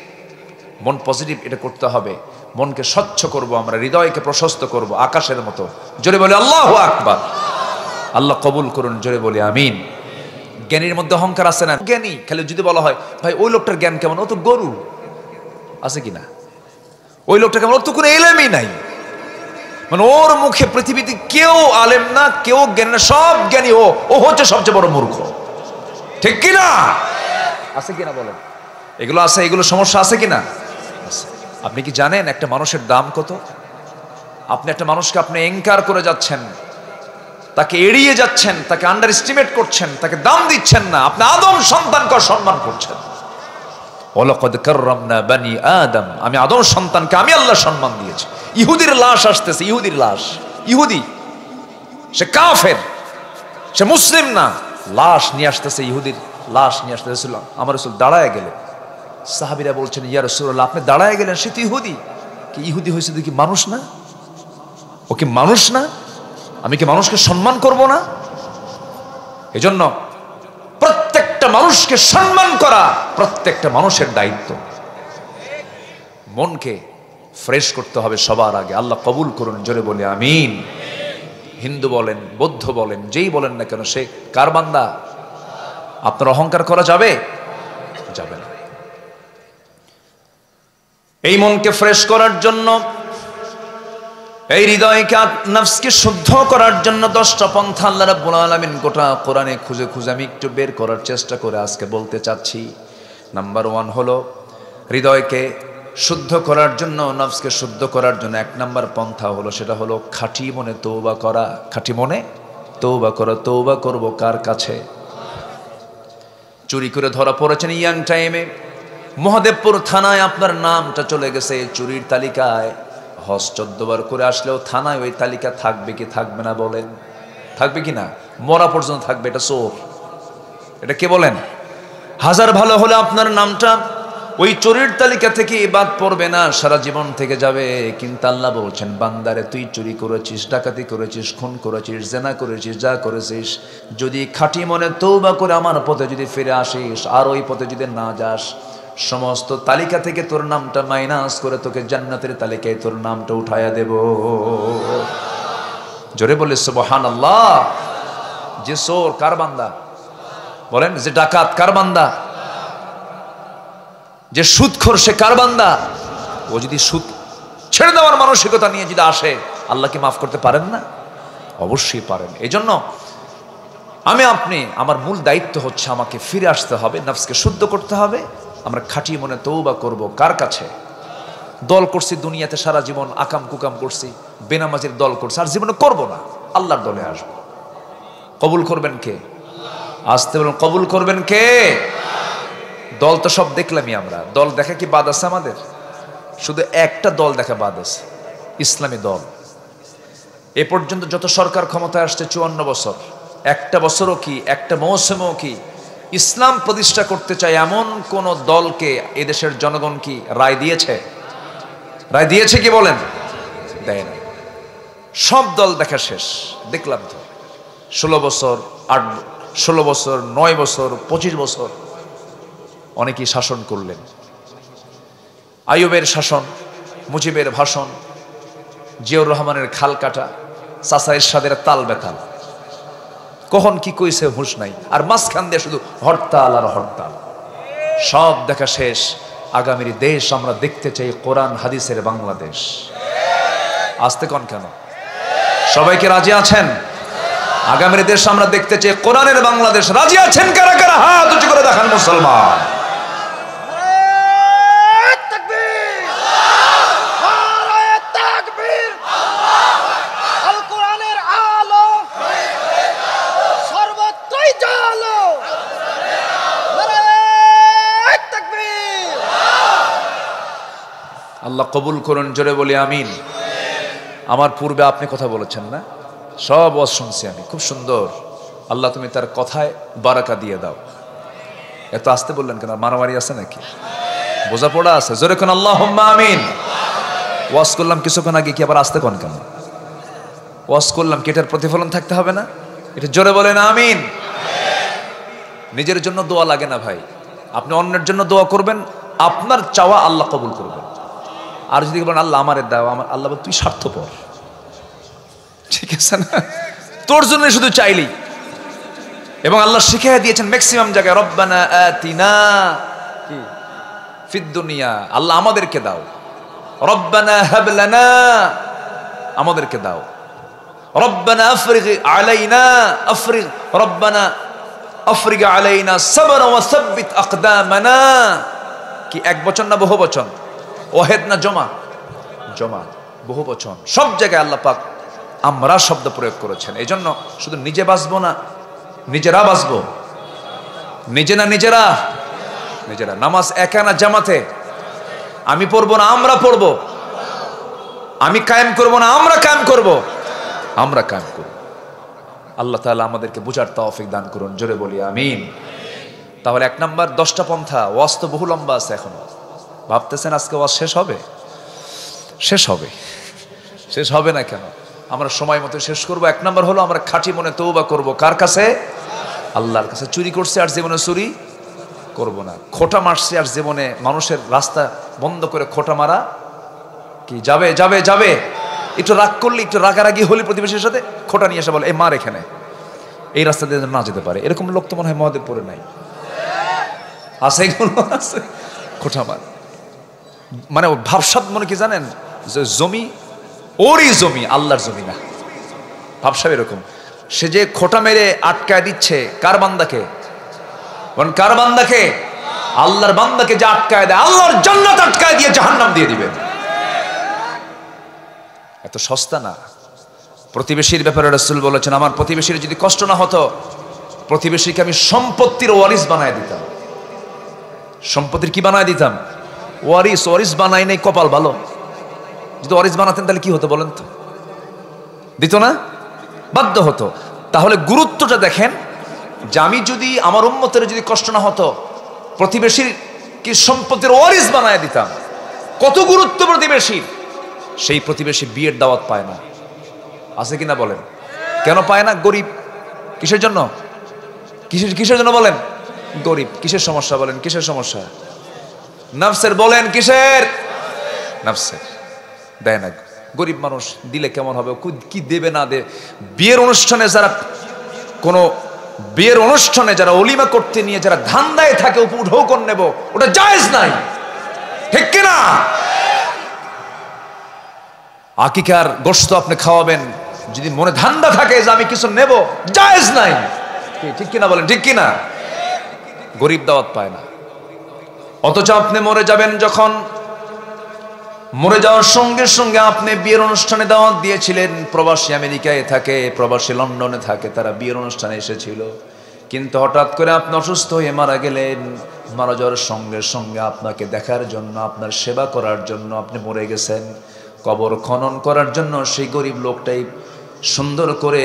মন পজিটিভ, এটা করতে হবে। মনকে স্বচ্ছ করব আমরা, হৃদয়কে প্রশস্ত করব আকাশের মতো। জোরে বলে আল্লাহু আকবার। আল্লাহ কবুল করুন, জোরে বলি আমিন। জ্ঞানীর মধ্যে অহংকার আছে না? জ্ঞানী খালি যদি বলা হয়, ভাই ওই লোকটার জ্ঞান কেমন, ও তো গরু, আছে কিনা? ওই লোকটা কেমন, ওর তো কোনো এলেমই নাই। মানে ওর মুখে পৃথিবীতে কেউ আলেম না, কেউ জ্ঞানী না, সব জ্ঞানী ও, ও হচ্ছে সবচেয়ে বড় মূর্খ। ঠিক কিনা? আছে কিনা বলেন? এগুলো আছে, এগুলো সমস্যা আছে কিনা? আপনি কি জানেন একটা মানুষের দাম কত? আপনি একটা মানুষকে আপনি এনকার করে যাচ্ছেন, তাকে এড়িয়ে যাচ্ছেন, তাকে আন্ডার এস্টিমেট করছেন, তাকে দাম দিচ্ছেন না। আপনি আদম সন্তানকে সম্মান করছেন। ওয়ালাকাদ কাররামনা বানি আদম, আমি আদম সন্তানকে আমি আল্লাহ সম্মান দিয়েছি। ইহুদির লাশ আসতেছে, ইহুদির লাশ, ইহুদি, সে কাফের, সে মুসলিম না, লাশ নিয়ে আসতেছে, ইহুদির লাশ নিয়ে আসতেছে। আমার রাসূল দাঁড়ায় গেলেন। সাহাবীরা বলছেন, ইয়া রাসূলুল্লাহ আপনি দাঁড়ায় গেলেন, সে তো ইহুদি। কি ইহুদি হয়েছে দেখি মানুষ না? ও কি মানুষ না? আমি কি মানুষকে সম্মান করব না? এজন্য প্রত্যেকটা মানুষকে সম্মান করা প্রত্যেকটা মানুষের দায়িত্ব। মনকে ফ্রেশ করতে হবে সবার আগে। আল্লাহ কবুল করুন, জোরে বলি আমিন। হিন্দু বলেন, বৌদ্ধ বলেন, যেই বলেন না কেন, সে কার বান্দা? আপনার অহংকার করা যাবে? যাবে না। এই মনকে ফ্রেশ করার জন্য, এই হৃদয়কে নফসকে শুদ্ধ করার জন্য 10টা পন্থা আল্লাহ রাব্বুল আলামিন গোটা কোরআনে খুঁজে খুঁজে আমি একটু বের করার চেষ্টা করে আজকে বলতে চাচ্ছি। নাম্বার 1 হলো হৃদয়কে শুদ্ধ করার জন্য, নফসকে শুদ্ধ করার জন্য 1 নাম্বার পন্থা হলো, সেটা হলো খাঁটি মনে তওবা করা। খাঁটি মনে তওবা করা। তওবা করব কার কাছে? চুরি করে ধরা পড়েছেন ইয়াং টাইমে, মহাদেবপুর থানায় আপনার নামটা চলে গেছে চুরির তালিকায়, হ হজ 14 বার করে আসলেও থানায় ওই তালিকা থাকবে কি থাকবে না বলেন? থাকবে কি না? মরা পর্যন্ত থাকবে। এটা চোর। এটা কে বলেন? হাজার ভালো হলে আপনার নামটা ওই চোরের তালিকা থেকে বাদ পড়বে না, সারা জীবন থেকে যাবে। কিন্তু আল্লাহ বলছেন, বান্দারে তুই চুরি করেছিস, ডাকাতি করেছিস, খুন করেছিস, জেনা করেছিস, যা করেছিস, যদি খাঁটি মনে তওবা করে আমার পথে যদি ফিরে আসিস, আর ওই পথে যদি না যাস, সমস্ত তালিকা থেকে তোর নামটা মাইনাস করে তোকে জান্নাতের তালিকায় তোর নামটা উঠায়া দেব। জোরে বলে সুবহানাল্লাহ। যে চোর কার বান্দা বলেন? যে ডাকাত কার বান্দা? যে সুদখোর সে কার বান্দা? ও যদি সুদ ছেড়ে দেওয়ার মানসিকতা নিয়ে যদি আসে, আল্লাহ কি মাফ করতে পারেন না? অবশ্যই পারেন। এই জন্য আমি আপনি, আমার মূল দায়িত্ব হচ্ছে আমাকে ফিরে আসতে হবে, নফসকে শুদ্ধ করতে হবে। আমরা খাঁটি মনে তওবা করব। কার কাছে? দল করছি দুনিয়াতে সারা জীবন, আকাম কুকাম করছি, বেনামাজির দল করছি, আর জীবনে করব না। আল্লাহর দলে আসব। কবুল করবেন কে? আসতে বলুন, কবুল করবেন কে? দল তো সব দেখলামই আমরা। দল দেখা কি বাদ আছে আমাদের? শুধু একটা দল দেখা বাদ আছে, ইসলামী দল। এ পর্যন্ত যত সরকার ক্ষমতায় আসছে 54 বছর, একটা বছরও কি, একটা মৌসুমও কি ইসলাম প্রতিষ্ঠা করতে চায় এমন কোন দলকে এদেশের জনগণ কি রায় দিয়েছে? রায় দিয়েছে কি বলেন? দেয় না। সব দল দেখা শেষ। দেখলাম তো 16 বছর, 16 বছর, 9 বছর, 25 বছর অনেকেই শাসন করলেন। আইয়ুবের শাসন, মুজিবের ভাষণ, জিয়াউর রহমানের খাল কাটা, চাচা এরশাদের তাল বেতাল, কখন কি কইছে হুঁশ নাই। আর মাঝখান দিয়ে শুধু হরতাল আর হরতাল। সব দেখা শেষ। আগামীর দেশ আমরা দেখতে চাই কোরআন হাদিসের বাংলাদেশ। আসতে কন কেন? সবাইকে রাজি আছেন? আগামীর দেশ আমরা দেখতে চাই কোরআনের বাংলাদেশ। রাজি আছেন কারা কারা? হাত উঁচু করে দেখান মুসলমান। আল্লাহ কবুল করুন। জোরে বলি আমিন। আমার পূর্বে আপনি কথা বলেছেন না, সব ওয়াজ শুনছি আমি, খুব সুন্দর। আল্লাহ তুমি তার কথায় বারাকা দিয়ে দাও। এত আসতে বললেন কেন? মারামারি আছে নাকি? বোঝাপড়া আছে? জোরে কোন আল্লাহুম্মা আমিন। ওয়াজ করলাম কিছুক্ষণ আগে, কি আবার আসতে কোন কেন? ওয়াজ করলাম কি এটার প্রতিফলন থাকতে হবে না? এটা জোরে বলেন আমিন। নিজের জন্য দোয়া লাগে না ভাই। আপনি অন্যের জন্য দোয়া করবেন, আপনার চাওয়া আল্লাহ কবুল করবেন। আর যদি বলেন আল্লাহ আমারে দাও, আমার আল্লাহ তুই স্বার্থপর, ঠিক আছে না? তোর জন্য শুধু চাইলি। এবং আল্লাহ শিখিয়ে দিয়েছেন ম্যাক্সিমাম জায়গায়, রব্বানা আতিনা ফিদ দুনিয়া, আল্লাহ আমাদেরকে দাও। রব্বানা হাব লানা, আমাদেরকে দাও। রব্বানা আফরিগ আলাইনা, আফরিগ, রব্বানা আফরিগ আলাইনা সাবরা ওয়া সাব্বিত আকদামানা। কি এক বচন না বহু বচন? ওয়াহিদ না জমা? জমা, বহু বচন। সব জায়গায় আল্লাহ পাক আমরা শব্দ প্রয়োগ করেছেন। এই জন্য শুধু নিজে বাঁচবো না, নিজেরা বাঁচবো। নিজে না নিজেরা? নিজেরা। নামাজ একা না জামাতে? আমি পড়বো না আমরা পড়বো, আমি কায়েম করবো না আমরা কায়েম করবো, আমরা কায়েম করবো। আল্লাহ তাআলা আমাদেরকে বুঝার তৌফিক দান করুন। জোরে বলি আমিন। তাহলে 1 নাম্বার 10টা পন্থা। ওয়াজ তো বহু লম্বা আছে এখনো। ভাবতেছেন আজকে ওয়াজ শেষ হবে? শেষ হবে। শেষ হবে না কেন? আমরা সময় মতো শেষ করব। 1 নাম্বার হলো আমরা খাঁটি মনে তওবা করব। কার কাছে? আল্লাহর কাছে। চুরি করছে আর জীবনে চুরি করব না। খোঁটা মারছে আর জীবনে মানুষের রাস্তা বন্ধ করে খোঁটা মারা কি যাবে? যাবে যাবে। একটু রাগ করলে, একটু রাগারাগি হলে প্রতিবেশীর সাথে খোঁটা নিয়ে এসে বলে এই মার এখানে, এই রাস্তা দিয়ে না যেতে পারে। এরকম লোক তো মনে হয় মহাদেবপুরে নাই, আছে? এগুলো আছে খোঁটা মার। মানে ভাবসাব মনে কি জানেন, যে জমি ওরই জমি, আল্লাহর জমি না। ভাবসাব এরকম। সে যে খোঁটা মেরে আটকায় দিচ্ছে কার বান্দাকে? কার বান্দাকে? আল্লাহর বান্দাকে যে আটকায় দেয়, আল্লাহর জান্নাত আটকায় দিয়ে জাহান্নাম দিয়ে দিবে। এত সস্তা না। প্রতিবেশীর ব্যাপারে রাসূল বলেছেন, আমার প্রতিবেশীর যদি কষ্ট না হতো, প্রতিবেশীকে আমি সম্পত্তির ওয়ারিস বানায় দিতাম। সম্পত্তির কি বানায় দিতাম? ওয়ারিস। ওয়ারিস বানাই নাই, কপাল ভালো। যদি ওয়ারিস বানাতেন তাহলে কি হতো বলেন তো? দিত না? বাধ্য হতো। তাহলে গুরুত্বটা দেখেন যে আমি যদি আমার উম্মতের যদি কষ্ট না হতো, প্রতিবেশীর কি সম্পত্তির ওয়ারিস বানায় দিতাম। কত গুরুত্ব প্রতিবেশীর। সেই প্রতিবেশী বিয়ের দাওয়াত পায় না, আছে কিনা বলেন? কেন পায় না? গরিব। কিসের জন্য? কিসের জন্য বলেন? গরিব। কিসের সমস্যা বলেন? কিসের সমস্যা? নফসের। বলেন কিসের? নফসের। দেয় না। গরিব মানুষ দিলে কেমন হবে? কি দেবে না দে। বিয়ের অনুষ্ঠানে যারা বিয়ের অনুষ্ঠানে যারা অলিমা করতে নিয়ে যারা ধান্দায় থাকে উঠৌ করে নেব, ওটা জায়েজ নাই, ঠিক কিনা? আকিকার গোশত আপনি খাওয়াবেন, যদি মনে ধান্দা থাকে যে আমি কিছু নেব, জায়েজ নাই, ঠিক কিনা বলেন? ঠিক কিনা? গরিব দাওয়াত পায় না। অথচ আপনি মরে যাবেন, যখন মরে যাওয়ার সঙ্গে সঙ্গে আপনি বিয়ের অনুষ্ঠানে দাওয়াত দিয়েছিলেন। প্রবাসী আমেরিকায় থাকে, প্রবাসী লন্ডনে থাকে, তারা বিয়ের অনুষ্ঠানে এসেছিল, কিন্তু হঠাৎ করে আপনি অসুস্থ হয়ে মারা গেলেন। মারা যাওয়ার সঙ্গে সঙ্গে আপনাকে দেখার জন্য, আপনার সেবা করার জন্য আপনি মরে গেছেন। কবর খনন করার জন্য সেই গরিব লোকটাই সুন্দর করে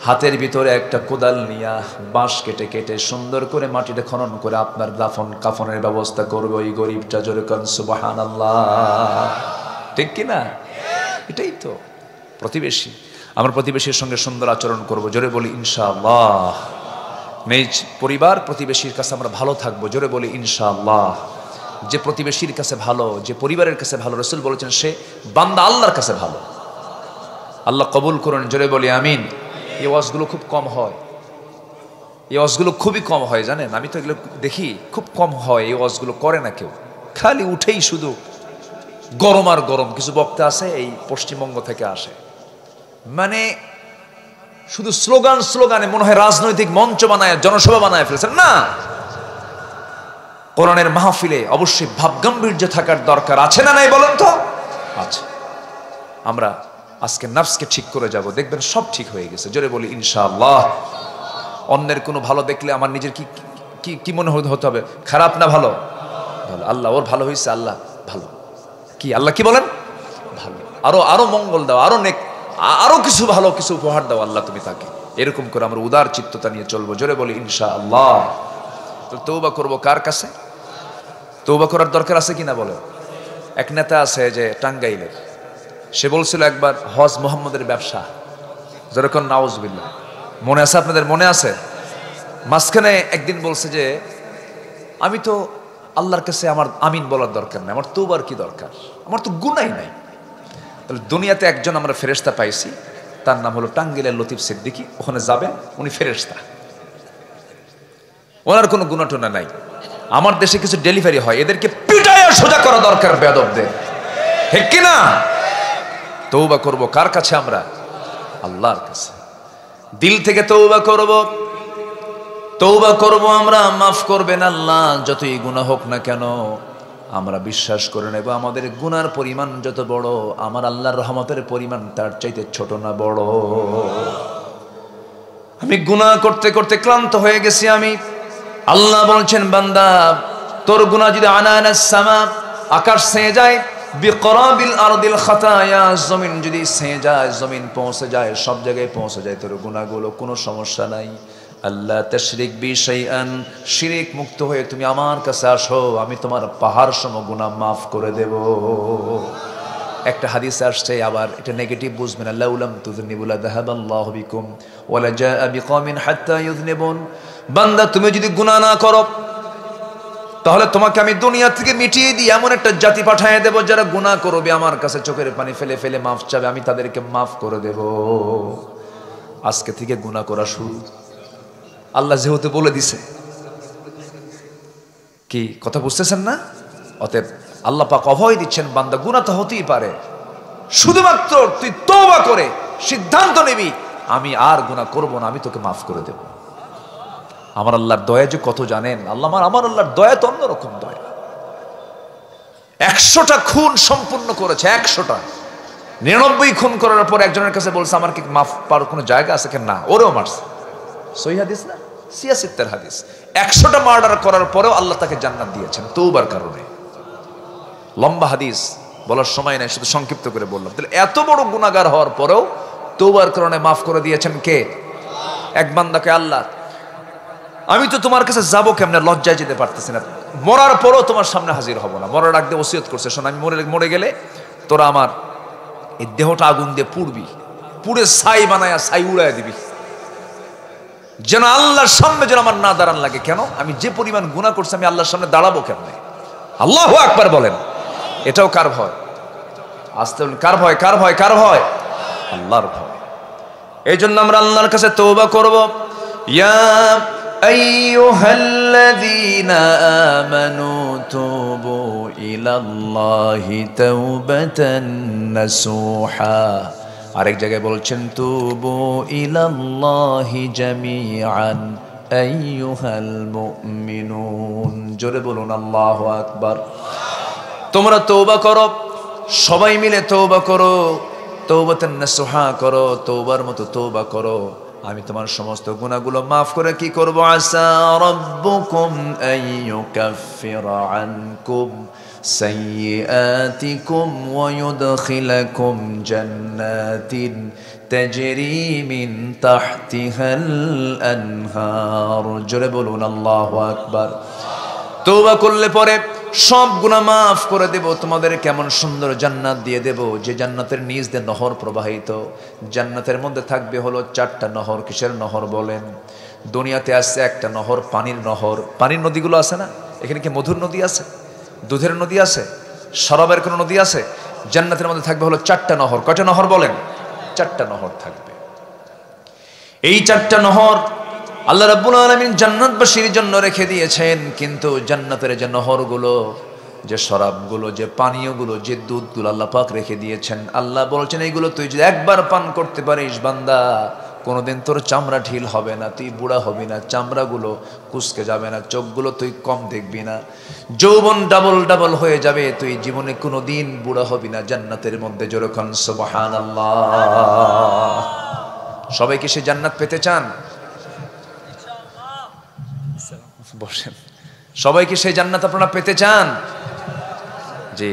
হাতের ভিতরে একটা কোদাল নিয়ে বাঁশ কেটে কেটে সুন্দর করে মাটিটা খনন করে আপনার দাফন কাফনের ব্যবস্থা করবে ওই গরিবটা। জোরে কোন সুবহানাল্লাহ, ঠিক কিনা? এটাই তো প্রতিবেশী। আমরা প্রতিবেশীর সঙ্গে সুন্দর আচরণ করব, জোরে বলি ইনশাআল্লাহ। নিজ পরিবার প্রতিবেশীর কাছে আমরা ভালো থাকবো, জোরে বলি ইনশাআল্লাহ। যে প্রতিবেশীর কাছে ভালো, যে পরিবারের কাছে ভালো, রাসূল বলেছেন সে বান্দা আল্লাহর কাছে ভালো। আল্লাহ কবুল করুন, জোরে বলি আমিন। এই ওয়াজগুলো খুব কম হয়, এই ওয়াজগুলো খুবই কম হয় জানেন। আমি তো এগুলো দেখি খুব কম হয়, এই ওয়াজগুলো করে না কেউ। খালি উঠেই শুধু গরম আর গরম। কিছু বক্তা আছে এই পশ্চিমবঙ্গ থেকে আসে, মানে শুধু স্লোগানে মনে হয় রাজনৈতিক মঞ্চ বানায়, জনসভা বানায় ফেলেছেন। না, কোরআনের মাহফিলে অবশ্যই ভাবগাম্ভীর্য থাকার দরকার আছে না নাই বলেন তো? আছে। আমরা আজকে নাফসকে ঠিক করে যাব, দেখবেন সব ঠিক হয়ে গেছে, জোরে বলি ইনশাআল্লাহ। অন্যের কোনো ভালো দেখলে আমার নিজের কি মনে হতে হবে? খারাপ না ভালো? ভালো। আল্লাহ ওর ভালো হয়েছে, আল্লাহ ভালো। কি আল্লাহ কি বলেন? ভালো। আরো মঙ্গল দাও, আরো কিছু ভালো কিছু উপহার দাও আল্লাহ তুমি তাকে। এরকম করে আমরা উদার চিত্ততা নিয়ে চলবো, জোরে বলি ইনশাআল্লাহ। তো তওবা করবো কার কাছে? তওবা করার দরকার আছে কিনা বলে? এক নেতা আছে যে টাঙ্গাইলের, সে বলছিল একবার হজ মোহাম্মদের ব্যবসা, যেরকম নাউজুবিল্লাহ। মনে আছে আপনাদের? মনে আছে? মাঝখানে একদিন বলছে যে আমি তো আল্লাহর কাছে আমার আমিন বলার দরকার নাই, আমার তওবার কি দরকার, আমার তো গুনাই নাই। তাহলে দুনিয়াতে একজন আমরা ফেরেশতা পাইছি, তার নাম হলো টাঙ্গাইলের লতিফ সিদ্দিকী। ওখানে যাবেন, উনি ফেরেশতা, ওনার কোনো গুনাহ টুনা নাই। আমার দেশে কিছু ডেলিভারি হয়, এদেরকে পিটাইয়া সোজা করা দরকার বেয়াদবদের, ঠিক কিনা? তওবা করব কার কাছে? আমরা আল্লাহর কাছে। দিল থেকে তওবা করব আমরা। মাফ করবেন আল্লাহ, যতই গুনাহ হোক না কেন আমরা বিশ্বাস করে নেব আমাদের গুনার পরিমাণ যত বড়, আমার আল্লাহর রহমতের পরিমাণ তার চাইতে ছোট না বড়। আমি গুনাহ করতে করতে ক্লান্ত হয়ে গেছি। আল্লাহ বলছেন বান্দা তোর গুনাহ যদি আনানাস সামা, আকাশ ছেয়ে যায়, বিকরাবিল আরদিল খাতায়া, জমিন যদি ছেয়ে যায়, জমিন পৌঁছে যায়, সব জায়গায় পৌঁছে যায় তোর গুনাহগুলো, কোনো সমস্যা নাই। আল্লাহ তাশরিক বি শাইআন, শিরক মুক্ত হয়ে তুমি আমার কাছে আসো, আমি তোমার পাহাড় সম গুনাহ মাফ করে দেব। একটা হাদিসে আসছে, আবার এটা নেগেটিভ বুঝবেন না, লাউলাম তুযনিবু লাযাহাবাল্লাহু বিকুম ওয়ালা জাআ বিকওমিন হাত্তা ইউযনিবুন। বান্দা তুমি যদি গুনাহ না করো তাহলে তোমাকে আমি দুনিয়া থেকে মিটিয়ে দিই, এমন একটা জাতি পাঠিয়ে দেব যারা গুনাহ করবে, আমার কাছে চোখের পানি ফেলে ফেলে মাফ চাবে, আমি তাদেরকে মাফ করে দেব। আজকে থেকে গুনাহ করা শুরু। আল্লাহ যেহেতু বলে দিছে, কি কথা বুঝতেছেন না? অতএব আল্লাহ পাক অভয় দিচ্ছেন, বান্দা গুনাহ তো হতেই পারে, শুধুমাত্র তুই তওবা করে সিদ্ধান্ত নিবি আমি আর গুনাহ করব না, আমি তোকে মাফ করে দেব। আমার আল্লাহর দয়া যে কত জানেন? আমার আল্লাহর দয়া তো অন্যরকম দয়া। 100টা খুন সম্পূর্ণ করেছে, 100টা। 99 খুন করার পর একজনের কাছে বলছে আমার কি মাফ পাওয়ার কোনো জায়গা আছে? কেন না, ওরেও মারছে। সহি হাদিস না, সিয়াসিত্তের হাদিস। 100টা মার্ডার করার পরেও আল্লাহ তাকে জান্নাত দিয়েছেন তওবার কারণে। লম্বা হাদিস, বলার সময় নাই, শুধু সংক্ষিপ্ত করে বললাম। তাহলে এত বড় গুনাহগার হওয়ার পরেও তওবার কারণে মাফ করে দিয়েছেন কে? এক বান্দাকে আল্লাহ। আমি তো তোমার কাছে যাবো কেমনে, লজ্জায় যেতে পারতেছি না, মরার পরও তোমার সামনে হাজির হব না। মরার আগ দিয়ে ওসিয়ত করছে, শোন আমি মরে গেলে তোরা আমার এই দেহটা আগুন দিয়ে পুড়বি, পুড়ে ছাই বানায়া ছাই উড়াইয়া দিবি, যেন আল্লাহর সামনে যেন আমার না দাঁড়ান লাগে। কেন? আমি যে পরিমাণ গুনাহ করছি, আমি আল্লাহর সামনে দাঁড়াবো কেমনে? আল্লাহু আকবার বলেন। এটাও কার ভয়? আসতে কার ভয়? কার ভয়? কার ভয়? আল্লাহর ভয়। এই জন্য আমরা আল্লাহর কাছে তওবা করব। ইয়া আইয়ুহাল্লাযীনা আমানু তুবু ইলাল্লাহি তাওবাতান নাসুহা। আরেক জায়গায় বলছেন তুবু ইলাল্লাহি জামিআন আইয়ুহাল মুমিনুন। জোরে বলুন আল্লাহু আকবার। তোমরা তওবা করো, সবাই মিলে তওবা করো, তওবাতান নাসুহা করো, তওবার মতো তওবা করো। আমি তোমার সমস্ত গুনাহগুলো মাফ করে কি করব? আসা রাব্বুকুম আইয়ুকাফিরা আনকুম সাইয়্যাতিকুম ওয়া ইউদখিলাকুম জান্নাতিন তাজরি মিন তাহতিহাল আনহার। জোরে বলুন আল্লাহু আকবার। তওবা করলে পরে সব গুনাহ মাফ করে দেব, তোমাদের কেমন সুন্দর জান্নাত দিয়ে দেব, যে জান্নাতের নিচ দিয়ে নহর প্রবাহিত। জান্নাতের মধ্যে থাকবে হলো 4টা নহর। কিসের নহর বলেন? দুনিয়াতে আছে একটা নহর, পানির নহর। পানির নদীগুলো আছে না? এখানে কি মধুর নদী আছে, দুধের নদী আছে, শরাবের কোনো নদী আছে? জান্নাতের মধ্যে থাকবে হলো 4টা নহর। কয়টা নহর বলেন? 4টা নহর থাকবে। এই 4টা নহর আল্লাহ রাব্বুল আলামিন জান্নাতবাসীর জন্য রেখে দিয়েছেন। কিন্তু জান্নাতের যে নহরগুলো, যে শরাবগুলো, যে পানীয়গুলো, যে দুধগুলো আল্লাহ পাক রেখে দিয়েছেন, আল্লাহ বলছেন এইগুলো তুই যদি একবার পান করতে পারিস বান্দা, কোনোদিন তোর চামড়া ঢিল হবে না, তুই বুড়া হবি না, চামড়াগুলো কুঁচকে যাবে না, চোখগুলো তুই কম দেখবি না, যৌবন ডাবল ডাবল হয়ে যাবে, তুই জীবনে কোনোদিন বুড়া হবি না জান্নাতের মধ্যে। যেরকম সুবহানাল্লাহ। সবাই কি সে জান্নাত পেতে চান? বসেন। সবাই কি সেই জান্নাত আপনারা পেতে চান? জি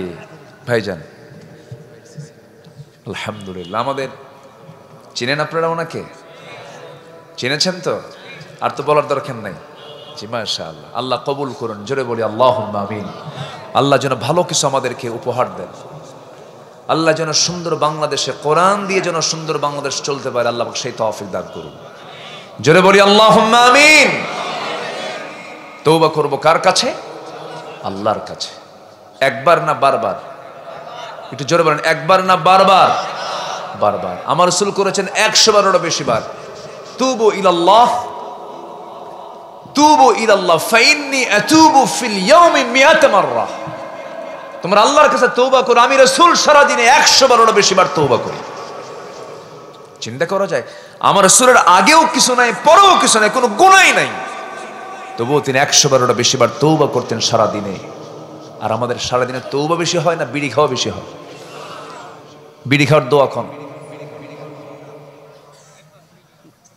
ভাইজান, আলহামদুলিল্লাহ। আমাদের চিনেন আপনারা ওনাকে? চিনেছেন তো? আর তো বলার দরকার নাই। জি মাশাআল্লাহ। আল্লাহ কবুল করুন। জোরে বলি আল্লাহুম্মা আমিন। আল্লাহ যেন ভালো কিছু আমাদেরকে উপহার দেন। আল্লাহ যেন সুন্দর বাংলাদেশে কোরআন দিয়ে যেন সুন্দর বাংলাদেশ চলতে পারে, আল্লাহ সেই তৌফিক দান করুন। জোরে বলি আল্লাহুম্মা আমিন। তওবা করব কার কাছে? আল্লাহর কাছে। একবার না বারবার? একটু জোরে বলেন, একবার না বারবার? বারবার। আমার রাসূল করেছেন 100 বারেরও বেশি বার। তুবু ইলাল্লাহ, তুবু ইলাল্লাহ ফাইন্নী আতুবু ফিল ইয়াউমি 100 মাররা। তোমরা আল্লাহর কাছে তওবা করো, আমি রাসূল সারা দিনে 100 বারেরও বেশি বার তওবা করি। চিন্তা করা যায়, আমার রাসূলের আগেও কিছু নাই, পরেও কিছু নাই, কোনো গুনাহই নাই, তবুও তিনি 100 বারেরও বেশি বার তওবা করতেন সারা দিনে। আর আমাদের সারা দিনে তওবা বেশি হয় না বিড়ি খাওয়া বেশি হয়? বিড়ি খাওয়ার দোয়া কোন?